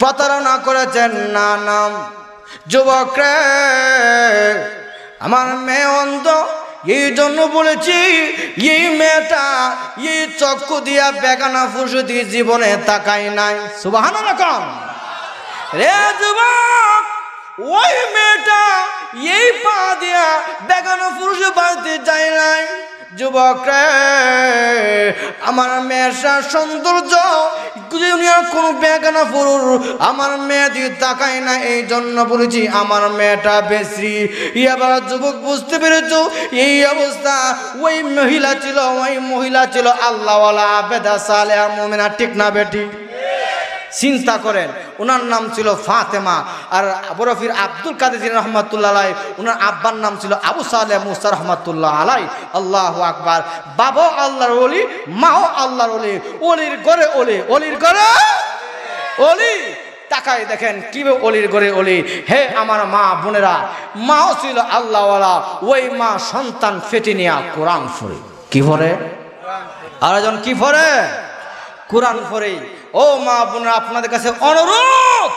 প্রতারণা করেছেন? না নাম যুবক রে, আমার মেয়ে অন্ধ, এই জন্য বলেছি এই মেয়েটা এই চক্ষু দিয়া বেগানা ফুসু দিয়ে জীবনে তাকাই নাই। সুবহানাল্লাহ কম। রে যুবক, ওই মেয়েটা এই পা দিয়া বেগানা পুরুষ বাড়িতে যায় নাই। যুবক রে, আমার মেয়ের সৌন্দর্য দুনিয়ার কোন বেগানা পুরুষ আমার মেয়ে দিয়ে তাকায় না, এই জন্য বলেছি আমার মেয়েটা বেশি। এবার যুবক বুঝতে পেরেছ এই অবস্থা। ওই মহিলা ছিল আল্লাহওয়ালা আবেদা সালেহা মুমিনা, ঠিক না বেটি? চিন্তা করেন, ওনার নাম ছিল ফাতেমা, আর বরফির আব্দুল কাদের রহমাতুল্লাহ আলাই, ওনার আব্বার নাম ছিল আবু সালেহ মুসা রহমাতুল্লাহ আলাই। আল্লাহু আকবার। বাবাও আল্লাহর ওলি, মাও আল্লাহর ওলি, ওলির ঘরে ওলি, অলির ঘরে ওলি। তাকাই দেখেন কিভাবে অলির ঘরে অলি। হে আমার মা বোনেরা, মাও ছিল আল্লাহওয়ালা, ওই মা সন্তান ফেটে নিয়া কোরআন পড়ে। কি পড়ে? আরেকজন কি পড়ে? কোরআন পড়ে। ও মা বোনেরা, আপনাদের কাছে অনুরোধ,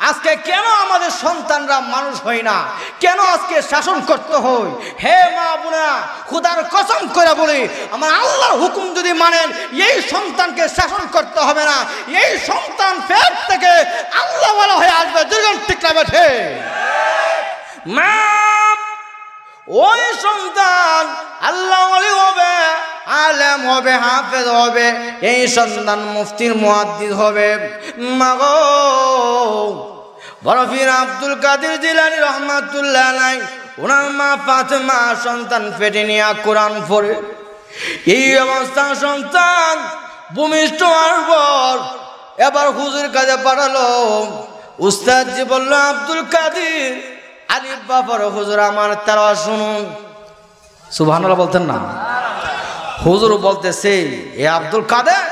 আজকে কেন আমাদের সন্তানরা মানুষ হয় না? কেন আজকে শাসন করতে হয়? হে মা বোনেরা, খোদার কসম করে বলি, আমার আল্লাহর হুকুম যদি মানেন, এই সন্তানকে শাসন করতে হবে না। এই সন্তান পেট থেকে আল্লাহওয়ালা হয়ে আসবে। দুর্গম ঠিক না বেঠে? মা, ওই সন্তান আল্লাহওয়ালি হবে, আলেম হবে, হাফেজ হবে, এই সন্তান মুফতির মুহাদ্দিস হবে। মাগো, বরফির আব্দুল কাদের জিলানী রহমাতুল্লাহ আলাইহি, ওনার মা ফাতেমা সন্তান পেটে নিয়ে কোরআন পড়ে। এই অবস্থা সন্তান ভূমিষ্ঠ হওয়ার পর এবার হুজুর কাছে পাঠালো। উস্তাদজি বলল, আব্দুল কাদের আলিফ বা পড়ো। হুজুর আমার তেলাওয়াত শুনুন। সুবহানাল্লাহ বলতেন না? হুজুর বলতেছে, এ আব্দুল কাদের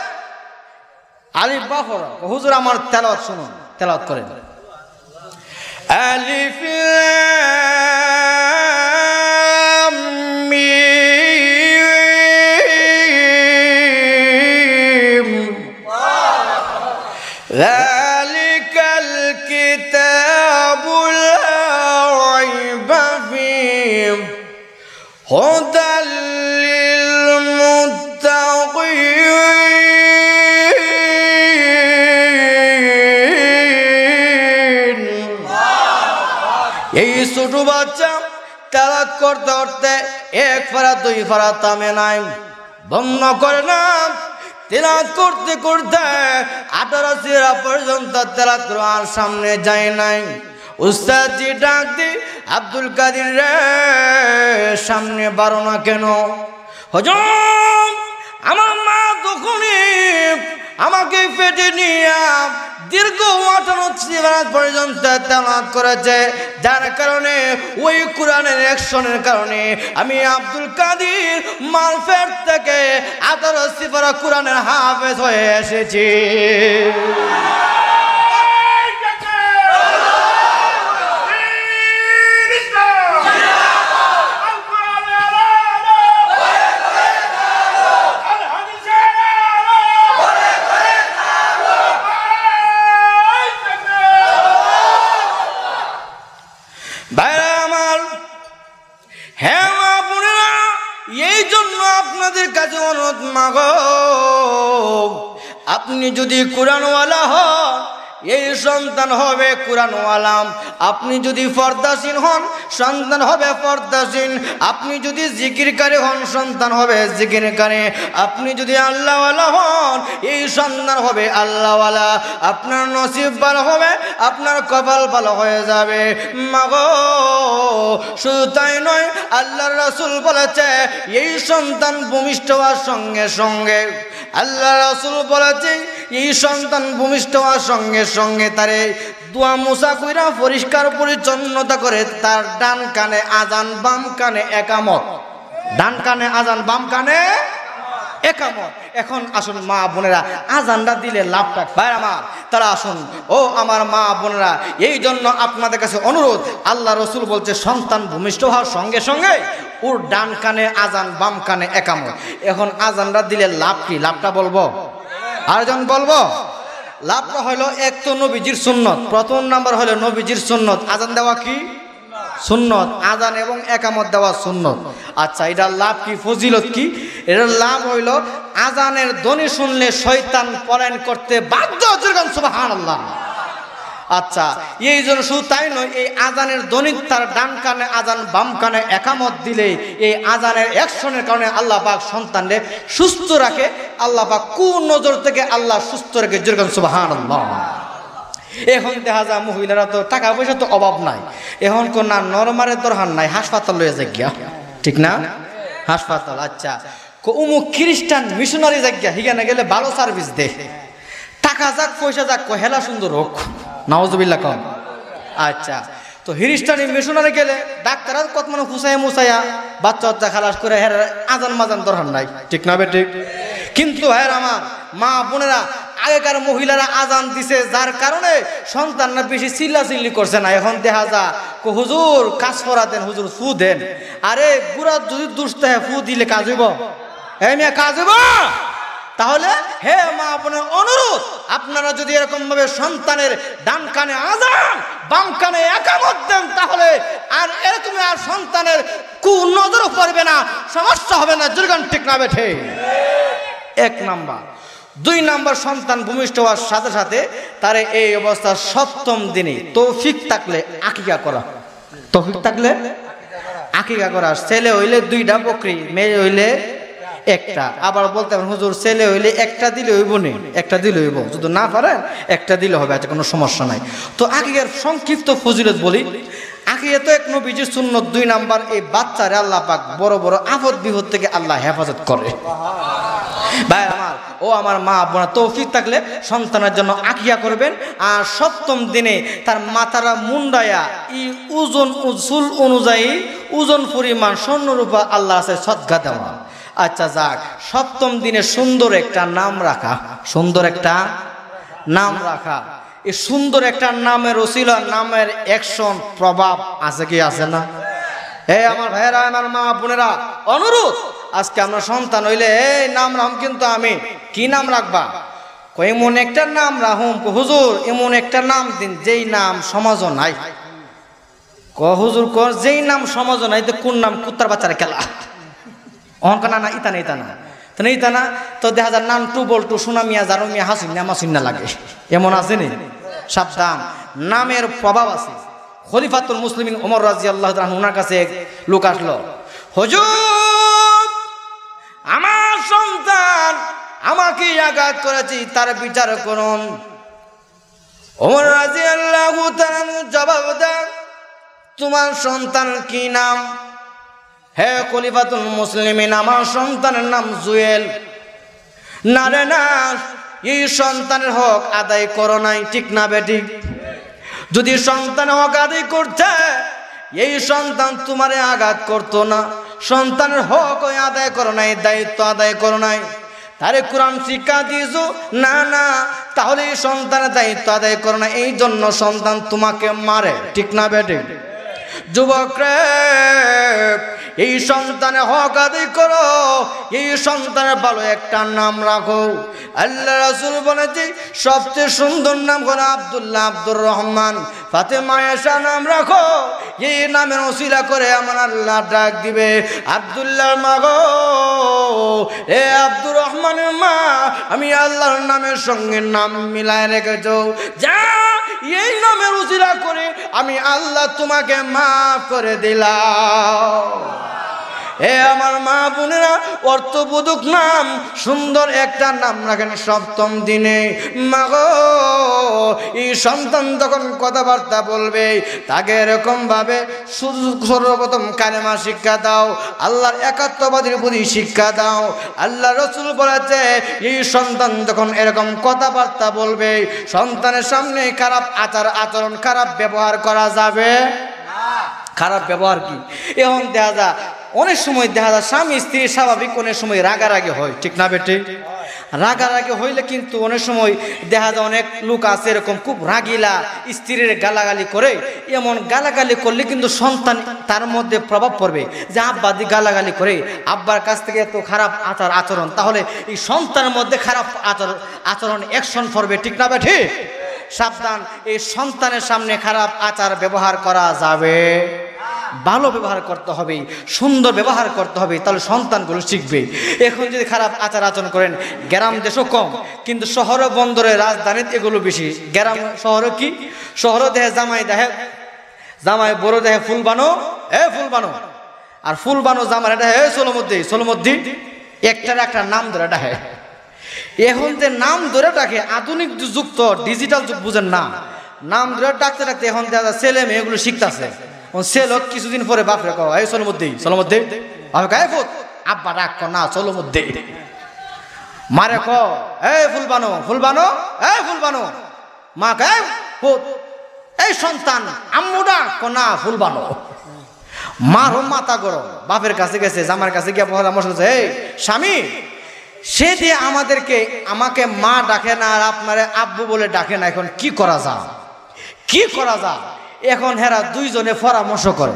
আলিফ বা পড়ো। হুজুর আমার তেলাওয়াত শুনুন। তেলাওয়াত করেন। আলিফ লাম মিম যালিকাল কিতাবুল লা রাইবা ফীহি হুদাল লিল মুত্তাকিন। এই ছোট বাচ্চা তেলাওয়াত করতে করতে এক পারা দুই পারা থামে নাই, বন্ধ করে না। তেলাওয়াত করতে করতে 18 সিরা পর্যন্ত তেলাওয়াত কোরআন সামনে যায় নাই। উস্তাদজি ডাক দি, আব্দুল কাদের রে, সামনে বারো না কেন? হুজুর আমার মা তখনই আমাকে পেটে নিয়ে দীর্ঘ 58 সিরা পর্যন্ত তেলাওয়াত করেছে, যার কারণে ওই কোরআনের অ্যাকশনের কারণে আমি আব্দুল কাদের মার পেট থেকে 18 সিরা কোরআনের হাফেজ হয়ে এসেছি। ভাইরা আমার, হ্যাঁ মা বোনেরা, এই জন্য আপনাদের কাছে অনুরোধ, মাগো আপনি যদি কোরআনওয়ালা হন, এই সন্তান হবে কুরআনওয়ালা। আপনি যদি পর্দাশীল হন সন্তান হবে পর্দাশীল। আপনি যদি জিকিরকারী হন সন্তান হবে জিকিরকারী। আপনি যদি আল্লাহওয়ালা হন এই সন্তান হবে আল্লাহওয়ালা। আপনার নসিব ভালো হবে, আপনার কপাল ভালো হয়ে যাবে। মাগো শুধু তাই নয়, আল্লাহর রাসূল বলেছে এই সন্তান ভূমিষ্ঠ হওয়ার সঙ্গে সঙ্গে, আল্লাহ রাসূল বলেছে এই সন্তান ভূমিষ্ঠ হওয়ার সঙ্গে সঙ্গে তারে দোয়া মুসা কইরা পরিষ্কার পরিচ্ছন্নতা করে তার ডান কানে আজান বাম কানে একামত। ডান কানে আজান বাম কানে একামত। এখন আসুন মা বোনেরা, আজানটা দিলে লাভটা ভাই আমার তারা আসুন। ও আমার মা বোনেরা, এই জন্য আপনাদের কাছে অনুরোধ, আল্লাহ রসুল বলছে সন্তান ভূমিষ্ঠ হওয়ার সঙ্গে সঙ্গে ওর ডান কানে আজান বাম কানে একামত। এখন আজানটা দিলে লাভ কি? লাভটা বলবো, আরেকজন বলবো। লাভটা হলো এক তো নবীজির সুন্নত, প্রথম নাম্বার হলো নবীজির সুন্নত। আজান দেওয়া কি সুন্নত, আজান এবং একামত দেওয়া সুন্নত। আচ্ছা, এটার লাভ কি, ফজিলত কি? এটার লাভ হইল আজানের ধ্বনি শুনলে শয়তান পলায়ন করতে বাধ্য। সুবহানাল্লাহ। আচ্ছা, এই জন্য শুধু তাই নয়, এই আজানের ধ্বনি তার ডান কানে আজান বাম কানে একামত দিলে এই আজানের অ্যাকশনের কারণে আল্লাহ পাক সন্তানকে সুস্থ রাখে। আল্লাহ পাক কুনজর থেকে আল্লাহ সুস্থ রাখে। সুবহানাল্লাহ। এখন দেখা যায় মহিলারা তো টাকা পয়সা তো অভাব নাই, এখন কোন না নরমারের দরকার নাই, হাসপাতাল লয়ে যাই, ঠিক না? হাসপাতাল। আচ্ছা, অমুক খ্রিস্টান মিশনারি জায়গা হিগানে গেলে ভালো সার্ভিস দে, টাকা যাক পয়সা যাক, হেলা সুন্দর হোক, নাউজুবিল্লাহ কম। আচ্ছা, তো খ্রিস্টানি মিশনারি গেলে ডাক্তার কত মানে ফুসাইয়া মুসাইয়া বাচ্চা বাচ্চা খালাস করে হের আজান মাজান দরকার নাই, ঠিক না বেঠিক? কিন্তু হ্যাঁ আমার মা বোনেরা, আগেকার মহিলারা আজান দিছে যার কারণে সন্তানরা বেশি চিল্লাচিল্লি করছে না। এখন দেখা যা হুজুর কাজ করা দেন, হুজুর ফু দেন। আরে বুড়া যদি দুষ্ট হয় ফু দিলে কাজ হইব? হ্যাঁ মিয়া কাজ হইব? তাহলে হে মা বোনের অনুরোধ, আপনারা যদি এরকম ভাবে সন্তানের ডান কানে আজান বাম কানে একামত দেন তাহলে আর এরকম আর সন্তানের কুনজরও পড়বে না, সমস্যা হবে না। জুরগান ঠিক না বেঠে? এক নাম্বার। দুই নাম্বার, সন্তান ভূমিষ্ঠ হওয়ার সাথে সাথে তারে এই অবস্থা সপ্তম দিনে তৌফিক থাকলে আকিকা করা। তৌফিক থাকলে আকিকা করা। ছেলে হইলে 2টা বকরি, মেয়ে হইলে 1টা। আবার বলতে পারেন হুজুর ছেলে হইলে 1টা দিলে হইব নি? 1টা দিলে হইব, যদি না পারেন 1টা দিলে হবে, আচ্ছা কোনো সমস্যা নাই। তো আকিকার সংক্ষিপ্ত ফজিলত বলি। আকিকা তো এক নবীজির সুন্নত। 2 নাম্বার, এই বাচ্চারে আল্লাহ পাক বড় বড় আফত বিপদ থেকে আল্লাহ হেফাজত করে। ভাই আমার, ও আমার মা বোনা, তৌফিক থাকলে সন্তানের জন্য আকিকা করবেন। আর সপ্তম দিনে তার মাথারা মুন্ডায়া ই ওজন উসুল অনুযায়ী ওজন পরিমাণ স্বর্ণরূপা আল্লাহ আছে সদকা দেওয়া। আচ্ছা যাক, সপ্তম দিনে সুন্দর একটা নাম রাখা, সুন্দর একটা নাম রাখা। এই সুন্দর একটা নামের ওসিলা, নামের অ্যাকশন প্রভাব আছে কি আছে না? এই আমার ভাইয়েরা, আমার মা বোনেরা, অনুরোধ, আজকে আমরা সন্তান হইলে এই নাম রাখুন, কিন্তু আমি কি নাম রাখবা? এমন একটা নাম রাখুন হুজুর, এমন একটা নাম দিন যেই নাম সমাজ নাই। হুজুর যেই নাম সমাজ নাই, তো কোন নাম? কুত্তার বাচ্চারা খেলা অহংকার না, ইতা না ইতা না ইতা না। তো দেখা যায় নাম টু বল্টু সুনামিয়া জারমিয়া হাসিনা মাসিনা লাগে, এমন আছে নি? সাবধান, নামের প্রভাব আছে। খলিফাতুল মুসলিমিন ওমর রাদিয়াল্লাহু তাআলা ওনার কাছে এক লোক আসলো, হুজুর আমার সন্তান আমাকে আঘাত করেছি, তার বিচার করুন। ওমর রাদিয়াল্লাহু তাআলা জবাব দেন, তোমার সন্তান কি নাম? হে খলিফাতুল মুসলিমিন, আমার সন্তানের নাম জুয়েল। না রে না, এই সন্তানের হক আদায় করো নাই, ঠিক না বেটি? যদি সন্তানের হক আদায় করতে, এই সন্তান তোমারে আঘাত করতো না। সন্তানের হক আদায় করো নাই, দায়িত্ব আদায় করো নাই, তারে কোরআন শিক্ষা দিয়েছো না, না তাহলে এই সন্তানের দায়িত্ব আদায় করো না, এই জন্য সন্তান তোমাকে মারে, ঠিক না বেটি? যুবক রে, এই সন্তানের হক আদায় করো, এই সন্তানের ভালো একটা নাম রাখো। আল্লাহ রাসূল বলেছে সবচেয়ে সুন্দর নাম হলো আব্দুল্লাহ, আব্দুর রহমান, ফাতেমা আয়েশা নাম রাখো। এই নামের ওসিলা করে আমার আল্লাহ ডাক দিবে, আব্দুল্লাহর মা গো, এ আব্দুর রহমানের মা, আমি আল্লাহর নামের সঙ্গে নাম মিলায় রেখেছো, যা এই নামের ওসিলা করে আমি আল্লাহ তোমাকে মাফ করে দিলাম। এ আমার মা বোনেরা, অর্থবোধক নাম, সুন্দর একটা নাম রাখেন সপ্তম দিনে। মা গো, এই সন্তান যখন কথাবার্তা বলবে তাকে এরকম ভাবে সর্বপ্রথম কালেমা শিক্ষা দাও, আল্লাহর একাত্মবাদের প্রতি শিক্ষা দাও। আল্লাহ রাসূল বলেছে এই সন্তান যখন এরকম কথাবার্তা বলবে, সন্তানের সামনে খারাপ আচরণ, খারাপ ব্যবহার করা যাবে না। খারাপ ব্যবহার কি? এখন দেখা যায় অনেক সময় দেখা যায় স্বামী স্ত্রী স্বাভাবিক অনেক সময় রাগারাগি হয়, ঠিক না বেটে? রাগারাগি হইলে কিন্তু অনেক সময় দেখা যায় অনেক লোক আছে এরকম খুব রাগিলা, স্ত্রীর গালাগালি করে। এমন গালাগালি করলে কিন্তু সন্তান তার মধ্যে প্রভাব পড়বে যে আব্বা দি গালাগালি করে, আব্বার কাছ থেকে এত খারাপ আচরণ, তাহলে এই সন্তানের মধ্যে খারাপ আচরণ অ্যাকশন পড়বে, ঠিক না বেটে? সাবধান, এই সন্তানের সামনে খারাপ আচার ব্যবহার করা যাবে, ভালো ব্যবহার করতে হবে, সুন্দর ব্যবহার করতে হবে, তাহলে সন্তানগুলো শিখবে। এখন যদি খারাপ আচরণ করেন, গ্রাম দেশও কম কিন্তু শহর বন্দরে রাজধানীতে এগুলো বেশি। গ্রাম শহরে কি, শহরে দেহে জামাই বড় দেহে ফুল বানো, ফুল বানো, আর ফুল বানো জামার এটা সোলমদ্দি একটার একটা নাম ধরে ডাকে। এখন যে নাম ধরে ডাকে, আধুনিক যুগ তো, ডিজিটাল যুগ, বুঝেন না, নাম ধরে ডাকতে ডাকতে এখন দেখা ছেলে মেয়ে এগুলো শিখতেছে। ছেলে কিছুদিন পরে বাপরে কও, এই সোলমদ্দি আব্বা ডাক না সোলমদ্দি, মারে ক এই ফুল বানো, ফুল বানো, মা কে এই সন্তান আম্মু ডাক না ফুল বানো। মার মাথা গরম, বাপের কাছে গেছে, জামার কাছে গিয়ে পরামর্শ করছে, এই স্বামী, সে দিয়ে আমাকে মা ডাকে না আর আপনারে আব্বু বলে ডাকে না, এখন কি করা যায়? এখন হেরা দুইজনে পরামর্শ করে,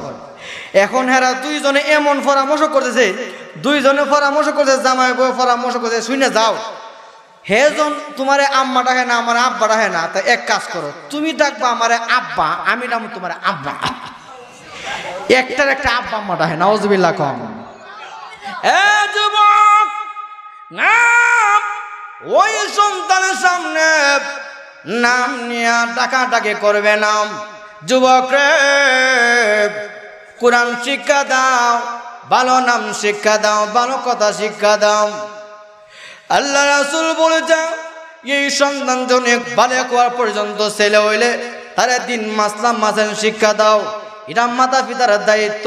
এমন পরামর্শ করতেছে, জামাই বউ পরামর্শ করতেছে, শুনে যাও, হেজন তোমারে আম্মা ডাকে না, আমার আব্বা ডাকে না, তা এক কাজ করো, তুমি ডাকবা আমারে আব্বা, আমি ডাকবো তোমার আব্বা, একটার একটা আব্বা আম্মা ডাকে। নাউজুবিল্লাহ কম। যুবক, ওই সন্তানের সামনে নাম নিয়ে ডাকাডাকি করবে না। যুবক রে, কোরআন শিক্ষা দাও, ভালো নাম শিক্ষা দাও, ভালো কথা শিক্ষা দাও। আল্লাহ রাসূল বলেছে এই সন্তান জনে বালেক হওয়ার পর্যন্ত ছেলে হইলে তারে দিন মাসলাম মাসেন শিক্ষা দাও, এটা মাতা পিতার দায়িত্ব।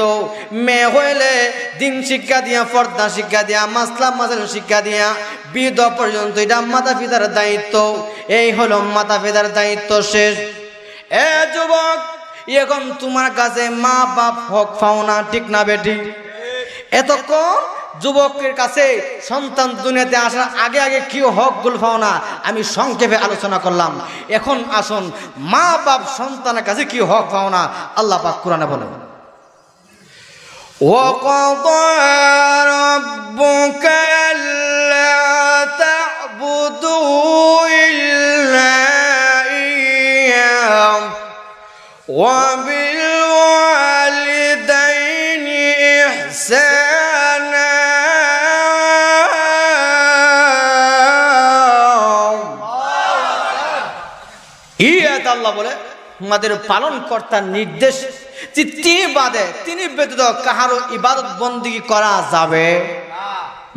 মেয়ে হইলে দিন শিক্ষা দিয়া, পর্দা শিক্ষা দিয়া, মাসলাম মাসেন শিক্ষা দিয়া বিধবা পর্যন্ত, এটা মাতা পিতার দায়িত্ব। এই হলো মাতা পিতার দায়িত্ব শেষ। এ যুবক, এখন তোমার কাছে মা বাপ হক পাও না, ঠিক না বেটি? এতক্ষণ যুবকের কাছে সন্তান দুনিয়াতে আসার আগে আগে কি হকগুলো পাও না আমি সংক্ষেপে আলোচনা করলাম। এখন আসুন মা বাপ সন্তানের কাছে কি হক পাও না আল্লাহ পাক কোরআনে বলেন, وَقَضَى رَبُّكَ أَلَّا تَعْبُدُوا إِلَّا إِيَّاهُ وَبِالْوَالِدَيْنِ إِحْسَانًا। আল্লাহ বলে আমাদের পালন কর্তার নির্দেশ বাদে তিনি ব্যতীত কাহারও ইবাদত বন্দেগী করা যাবে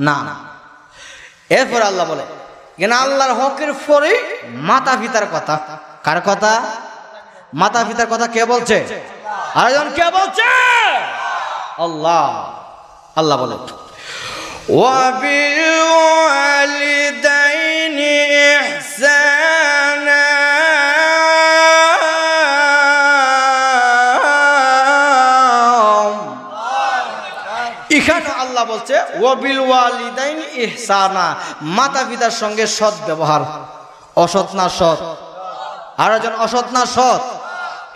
না। এরপর আল্লাহ বলে কেন আল্লাহর হকের পরে মাতা পিতার কথা। কার কথা? মাতা পিতার কথা কে বলছে? আরেকজন কে বলছে? আল্লাহ। আল্লাহ বলে ওয়াবিল ওয়ালিদাইনি ইহসানা। এখানে আল্লাহ বলছে ওয়াবিল ওয়ালিদাইনি ইহসানা, মাতা পিতার সঙ্গে সৎ ব্যবহার। অসৎ না সৎ? আর একজন অসৎ না সৎ?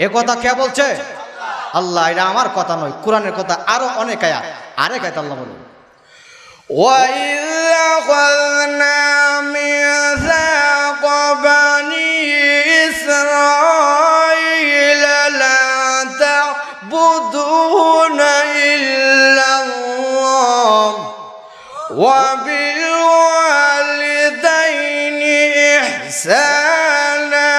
এ কথা কে বলছে? আল্লাহ এটা আমার কথা নয়, কোরআনের কথা। আরো অনেক আয়াত, আরেক আয়াত আল্লাহ বলেন وَإِذْ أَخَذْنَا مِيثَاقَ بَنِي إِسْرَائِيلَ لَا تَعْبُدُونَ إِلَّا اللَّهَ وَبِالْوَالِدَيْنِ إِحْسَانًا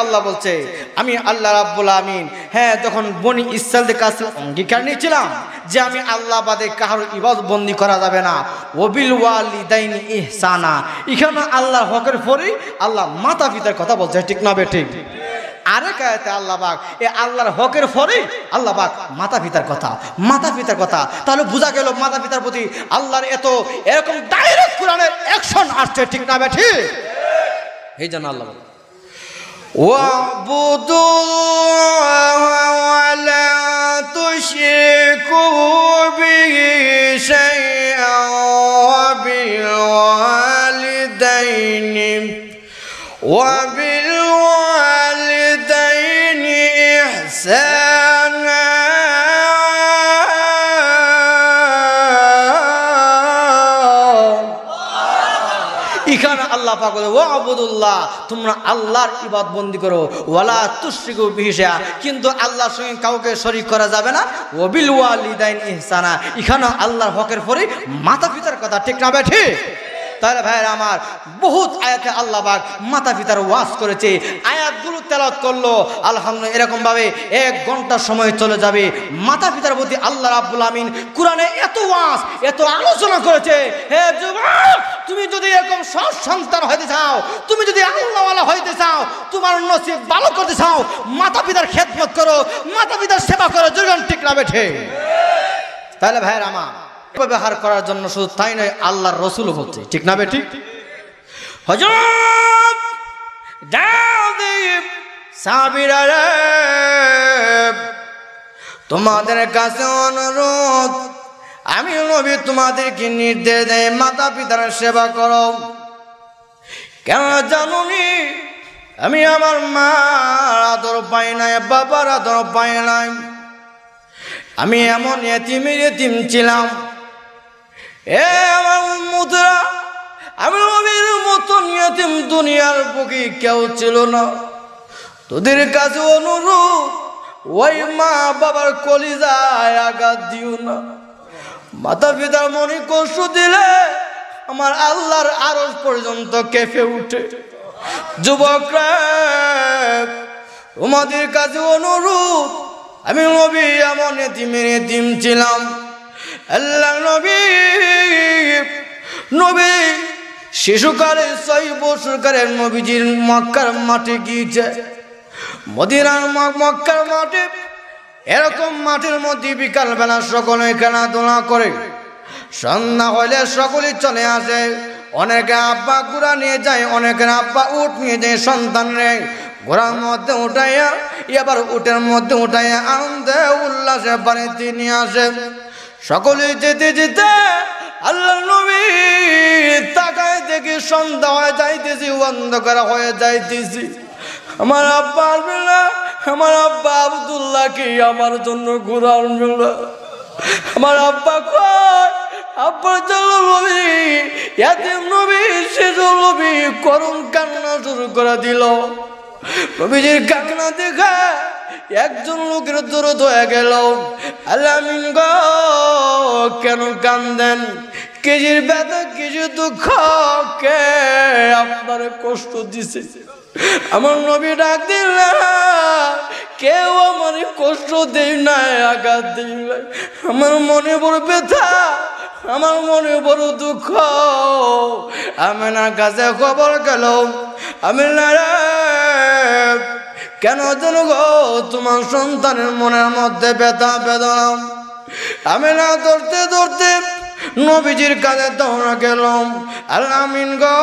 আল্লাহ বলছে আমি আল্লাহ রাব্বুল আমিন হ্যাঁ যখন বনি ইসরাইলদের কাছে অঙ্গীকার নিয়েছিলাম যে আমি আল্লাহ বাদে কারো ইবাদত বন্দি করা যাবে না, ওবিল ওয়ালিদাইনি ইহসানা, এখানে আল্লাহর হকের পরে আল্লাহ মাতা পিতার কথা বলছে, ঠিক না বেঠিক? আরেক আয়াতে আল্লাহ পাক এই আল্লাহর হকের পরে আল্লাহ পাক মাতা পিতার কথা, মাতা পিতার কথা। তাহলে বোঝা গেল মাতা পিতার প্রতি আল্লাহর এত এরকম ডাইরেক্ট কোরআনের অ্যাকশন আসছে, ঠিক না বেঠিক? এই জন্য আল্লাহ وَاعْبُدُوا اللَّهَ وَلَا تُشْرِكُوا بِهِ شَيْئًا وَبِالْوَالِدَيْنِ إِحْسَانًا এখানে আল্লাহ পাক বলে ওয়াবুদুল্লাহ, তোমরা আল্লাহর ইবাদত বন্দি করো, ওয়ালা তুশরিকু বিহি শাইআ, কিন্তু আল্লাহর সঙ্গে কাউকে শরীক করা যাবে না, ওয়াবিল ওয়ালিদাইন ইহসানা, এখানে আল্লাহর হকের পরে মাতা পিতার কথা, ঠিক না বেঠি? তাহলে ভাইয়ের আমার বহুত আয়াতে আল্লাহ পাক মাতা পিতার ওয়াজ করেছে, আয়াতগুলো তেলাওয়াত করলো আলহামদুলিল্লাহ এরকম ভাবে 1 ঘন্টা সময় চলে যাবে। মাতা পিতার প্রতি আল্লাহ রাব্বুল আমিন কোরআনে এত ওয়াজ এত আলোচনা করেছে। হে যুবক, তুমি যদি এরকম সৎ সন্তান হইতে চাও, তুমি যদি আল্লাহওয়ালা হইতে চাও, তোমার নসিব ভালো করতে চাও, মাতা পিতার খেদমত করো, মাতা পিতার সেবা করো, যুগন ঠিক না বেঠে? তাহলে ভাইয়ের আমার ব্যবহার করার জন্য শুধু তাই নয়, আল্লাহর রসুলও বলছে, ঠিক না বেঠিক? হযরত দাউদ সাবিরা রে, তোমাদের কাছে অনুরোধ, আমি নবী তোমাদেরকে নির্দেশ দেই মাতা পিতার সেবা করো। কেন জানুনি? আমি আমার মার আদর পাই নাই, বাবার আদর পাই নাই, আমি এমন এতিম ছিলাম। এ আমার উম্মতরা, আমি নবীর মতন এতিম দুনিয়ার বুকে কেউ ছিল না। তোদের কাছে অনুরোধ, ওই মা বাবার কলিজায় আঘাত দিও না। মাতা পিতার মনে কষ্ট দিলে আমার আল্লাহর আরশ পর্যন্ত কেঁপে উঠে। যুবকরা, তোমাদের কাছে অনুরোধ, আমি নবী এমন এতিম ছিলাম। আল্লাহ নবী শিশুকালে 6 বছরকালে নবীজির মক্কার মাঠে গিয়েছে। মদিনার মক্কার মাঠে, এরকম মাঠের মধ্যে বিকালবেলা সকলে খেলাধুলা করে, সন্ধ্যা হলে সকলে চলে আসে। অনেকে আব্বা ঘোড়া নিয়ে যায়, অনেকের আব্বা উট নিয়ে যায়, সন্তানরে ঘোড়ার মধ্যে উঠাইয়া এবার উটের মধ্যে উঠাইয়া আনন্দে উল্লাসে বাড়িতে নিয়ে আসে। সকলে যেতে যেতে আল্লাহ নবী তাকায় দেখি সন্ধ্যা হয়ে যাইতেছি, অন্ধকার হয়ে যাইতেছি। আমার আব্বা আসবে না, আমার আব্বা আব্দুল্লাহ কি আমার জন্য ঘোড়া আনবে না? আমার আব্বা কয়, আব্বার জন্য নবী এতিম নবী, শিশু নবী করুণ কান্না শুরু করে দিল। নবীজির কান্না দেখে একজন লোকের দরদ হয়ে গেল। আল্লাহ আমিন গো, কেন কান্দেন? কেজির ব্যথা, কিছু দুঃখ, কে আপনার কষ্ট দিছে? আমার নবী ডাক দিল, কেউ আমার কষ্ট দেয় নাই, আঘাত দেয় নাই। আমার মনে বড় ব্যথা, আমার মনে বড় দুঃখ। আমি না কাছে খবর গেল, আমি না কেন যেন গো তোমার সন্তানের মনের মধ্যে ব্যথা বেদনা। আমি না ধরতে ধরতে নবীজির কাছে দৌড়া গেলাম। আল্লাহ আমিন গো,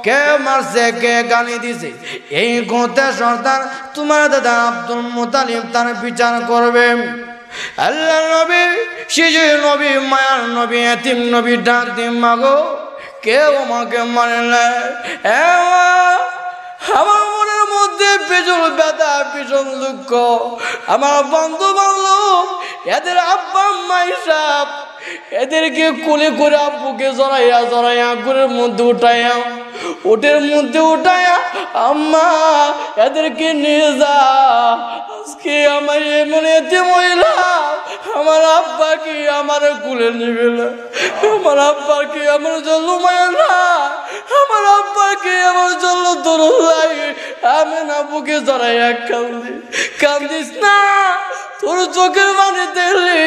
কে মারছে, কে গালি দিছে? এই গোতে সর্দার তোমার দাদা আব্দুল মুতালিব তার বিচার করবে। আল্লাহ নবী, শিশু নবী, মায়ার নবী, এতিম নবী ডাক দিন, মাগো কেউ আমাকে মানে না। আমার মনের মধ্যে ভীষণ ব্যথা, ভীষণ দুঃখ। আমার বন্ধু বান্ধব, এদের আব্বা আম্মা হিসাব, এদেরকে কোলে করে আব্বুকে জড়াইয়া ঘরের মধ্যে উটের মধ্যে উঠাইয়া আম্মা এদেরকে নিয়ে যা। আজকে আমার এমন এতে মহিলা, আমার আব্বা কি আমার কোলে নিবে না, আমার আব্বা কি আমার জন্য মায়া না, আমার আব্বা কি আমার জন্য দরদ লাগে। আমি না বুকে জড়াইয়া কান্দিস না, তোর চোখের পানি দেখলে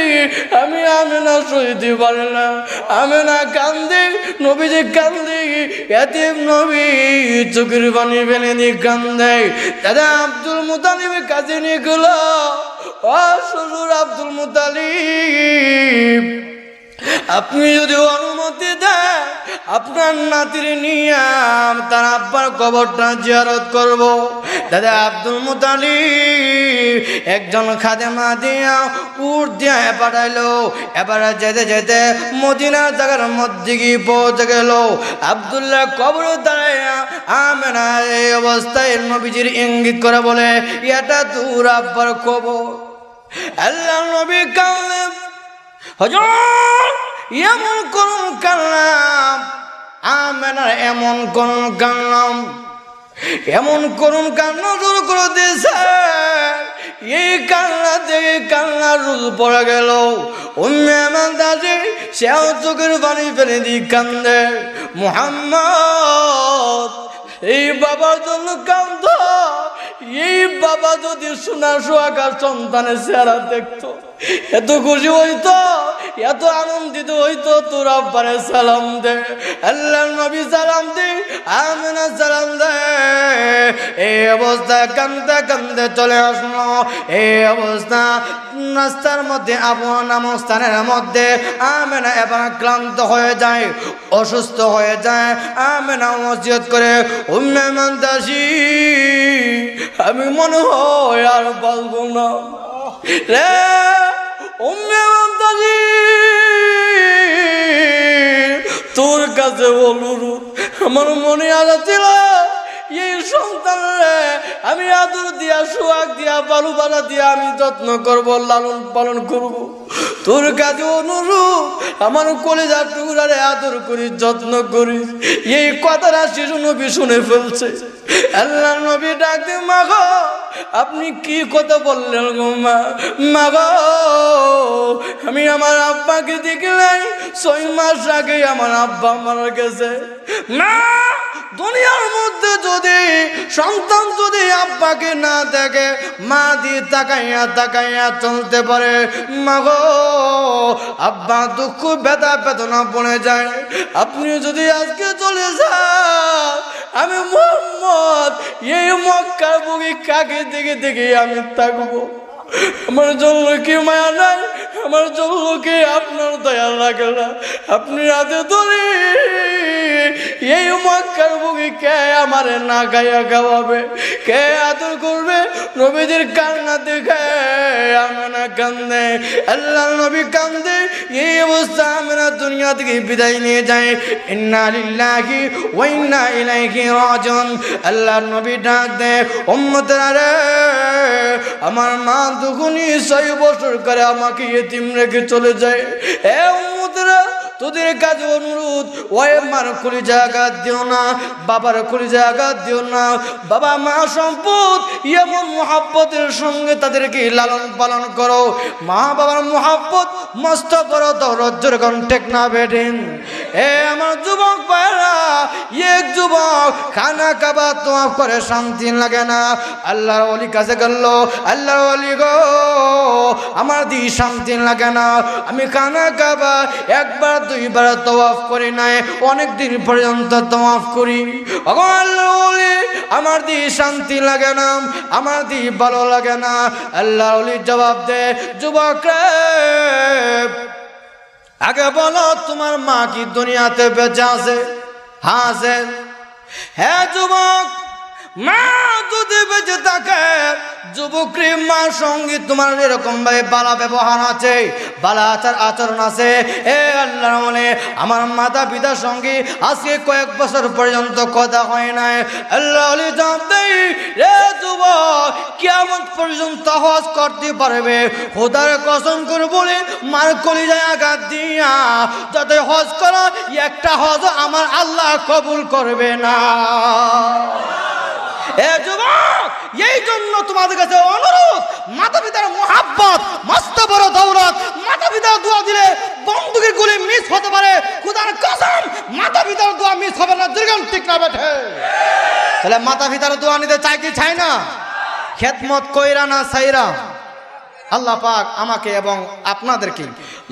আমি না সইতে পারি না। আমি না কান্দি, নবীজি কান্দি, এতিম নবী চোখের পানি ফেলে দিয়ে কান্দে। দাদা আব্দুল মুতালিব কাছে নিয়ে গেল, ও শ্বশুর আব্দুল মুতালিব, আপনি যদি অনুমতি দেন আপনার নাতির নিয়ে তার আব্বার কবরটা জিয়ারত করব। দাদা আব্দুল মুতালিব একজন খাদেমা দিয়া উট দিয়া পাঠাইলো। এবারে যেতে যেতে মদিনার জায়গার মধ্যে গিয়ে পৌঁছে গেল। আব্দুল্লাহ কবর দাঁড়াইয়া আমেনা এই অবস্থায় নবীজির ইঙ্গিত করে বলে, এটা তোর আব্বার কবর। আল্লাহ নবী কালেম, হযরত এমন করুন কান্নাম, আমেনার এমন করুন কান্নাম, এমন করুন কান্না শুরু করে দিয়েছে। এই কান্না থেকে কান্না রুল পড়ে গেল। উম্মে আমান দাসী সেও চোখের পানি ফেলে দিয়ে কান্দে। মুহাম্মদ, এই বাবার জন্য কান্দ। এই বাবা যদি সোনা সোহাগার সন্তানের চেহারা দেখতো, এত খুশি হইতো, এত আনন্দিত হইতো। তোর আব্বারে সালাম দে। আল্লাহ নবী সালাম দে, আমিনা সালাম দে। এই অবস্থায় কান্দে কান্দে চলে আসলো। এই অবস্থা রাস্তার মধ্যে আবু নামক স্থানের মধ্যে আমিনা এবার ক্লান্ত হয়ে যায়, অসুস্থ হয়ে যায়। আমিনা ওসিয়ত করে, উম্মে আমান দাসী, আমি মনে হয় আর বাঁচব না রে। উম্মে আমান দাসী, তোর কাছে অনুরোধ, আমার মনে আসছিল এই সন্তানরে আমি আদর দিয়া, সোহাগ দিয়া, বালু বালা দিয়া আমি যত্ন করব, লালন পালন করব। তোর কাছে অনুরোধ, আমার কলিজার টুকরারে আদর করি, যত্ন করি। এই কথাটা শিশু নবী শুনে ফেলছে। আল্লাহ নবী ডাক দিয়ে, মা গো, আপনি কি কথা বললেন গো মা? মা গো, আমি আমার আব্বাকে দেখি নাই, 6 মাস আগে আমার আব্বা মারা গেছে। না, দুনিয়ার মধ্যে যদি সন্তান যদি আব্বাকে না দেখে, মা দিয়ে তাকাইয়া তাকাইয়া চলতে পারে। মা গো, আব্বা দুঃখ ব্যথা বেদনা পড়ে যায়। আপনি যদি আজকে চলে যান, আমি মুহাম্মদ এই মক্কার বুকে কাকে দেখে দেখে আমি থাকবো। আমার জন্য কি মায়া নাই? আমার জন্য কি আপনার দয়া লাগে না? আপনি হাতে ধরে এই মক্কার বুকে কে আমারে না গায়া খাওয়াবে, কে আদর করবে? নবীজির কান্না দেখে আমেনা কান্দে, আল্লাহ নবী কান্দে। এই অবস্থা আমেনা দুনিয়া থেকে বিদায় নিয়ে যায়। ইন্না লিল্লাহি ওয়া ইন্না ইলাইহি রাজিউন। আল্লাহ নবী ডাক দেয়, উম্মতেরা রে, আমার মা দুগুনি 6 বছর করে আমাকে ইতিম রেখে চলে যায়। এ উম্মতেরা, তোদের কাছে অনুরোধ, ওই মার কলিজা আঘাত দিও না, বাবার কলিজা আঘাত দিও না। বাবা মা সম্পদ, এমন মুহাব্বতের সঙ্গে তাদেরকে লালন পালন করো। মা বাবার মুহাব্বত মস্ত করো, তো রজ্জুর কন্টেক না বেঠেন। এ আমার যুবক ভাইরা, এক যুবক খানা কাবা তোমার করে শান্তি লাগে না। আল্লাহর ওলি কাছে গেল, আল্লাহর ওলি গো, আমার দি শান্তি লাগে না। আমি খানা কাবা একবার 2 বার তওয়াফ করি নাই, অনেক দিন পর্যন্ত তওয়াফ করি। আল্লাহর ওলি, আমার দি শান্তি লাগে না, আমার দি ভালো লাগে না। আল্লাহর ওলি জবাব দে, যুবক রে, আগে বলো তোমার মা কি দুনিয়াতে বেঁচে আছে? হ্যাঁ আছে। হ্যাঁ যুবক, মা যদি বেঁচে থাকে, যুবকরি মার সঙ্গে তোমার এরকম ভাবে বালা ব্যবহার আছে, বালা আচরণ আছে, এ আল্লাহর মনে আমার মাতা পিতার সঙ্গে আজকে কয়েক বছর পর্যন্ত কথা হয় নাই, আল্লাহ ওলি জানতে রে যুবক কিয়ামত পর্যন্ত হজ করতে পারবে। খোদার কসম করে বলে মার কলিজায় আঘাত দিয়া যাতে হজ করা একটা হজ আমার আল্লাহ কবুল করবে না। এ যুবক, এই জন্য তোমাদের কাছে অনুরোধ, মাতা পিতার মোহাব্বত মস্ত বড় দৌলত। মাতা পিতার দোয়া দিলে বন্দুকের গুলি মিস হতে পারে, খোদার কসম মাতা পিতার দোয়া মিস হবে না। দুর্গম ঠিক না বেঠে? তাহলে মাতা পিতার দোয়া নিতে চাই কি চাই না? খেদমত কইরা না সাইরা? আল্লাহ পাক আমাকে এবং আপনাদেরকে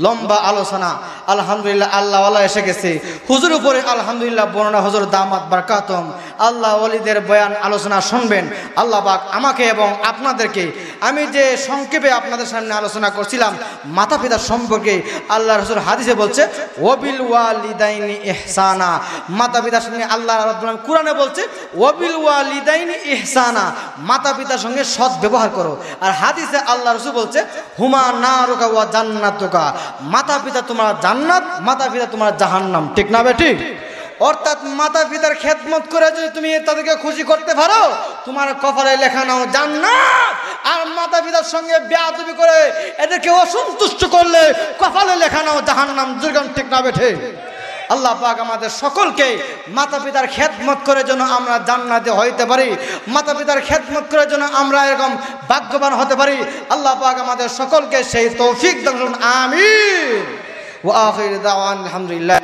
লম্বা আলোচনা আলহামদুলিল্লাহ আল্লাহ এসে গেছে হুজুর উপরে আলহামদুলিল্লাহ বর্ণনা হুজুর দামাত বারকাতুম আল্লাহ ওলিদের বয়ান আলোচনা শুনবেন। আল্লাহ পাক আমাকে এবং আপনাদেরকে, আমি যে সংক্ষেপে আপনাদের সামনে আলোচনা করছিলাম মাতা পিতার সম্পর্কে, আল্লাহ রাসূল হাদিসে বলছে ওয়াবিল ওয়ালিদাইনি ইহসানা। মাতা পিতার সঙ্গে আল্লাহ রাব্বুল আলামিন কোরআনে বলছে ওয়াবিল ওয়ালিদাইনি ইহসানা, মাতা পিতার সঙ্গে সৎ ব্যবহার করো। আর হাদিসে আল্লাহ রাসূল বলছে হুমা নারুকা ওয়া জান্নাতুকা, মাতা পিতা তোমার জান্নাত, মাতা পিতা তোমার জাহান্নাম। ঠিক না বেঠিক? অর্থাৎ মাতা পিতার খেদমত করে যদি তুমি তাদেরকে খুশি করতে পারো, তোমার কপালে লেখা নাও জান্নাত। আর মাতা পিতার সঙ্গে বেয়াদবি করে এদেরকে অসন্তুষ্ট করলে কপালে লেখা নাও জাহান্নাম। দুর্গম ঠিক না বেঠিক? আল্লাহ পাক আমাদের সকলকে মাতা পিতার খেদমত করে যেন আমরা জান্নাতে হইতে পারি, মাতা পিতার খেদমত করে যেন আমরা এরকম ভাগ্যবান হতে পারি। আল্লাহ পাক আমাদের সকলকে সেই তৌফিক দান করুন। আমিন। ওয়া আখির দাওয়ান আলহামদুলিল্লাহ।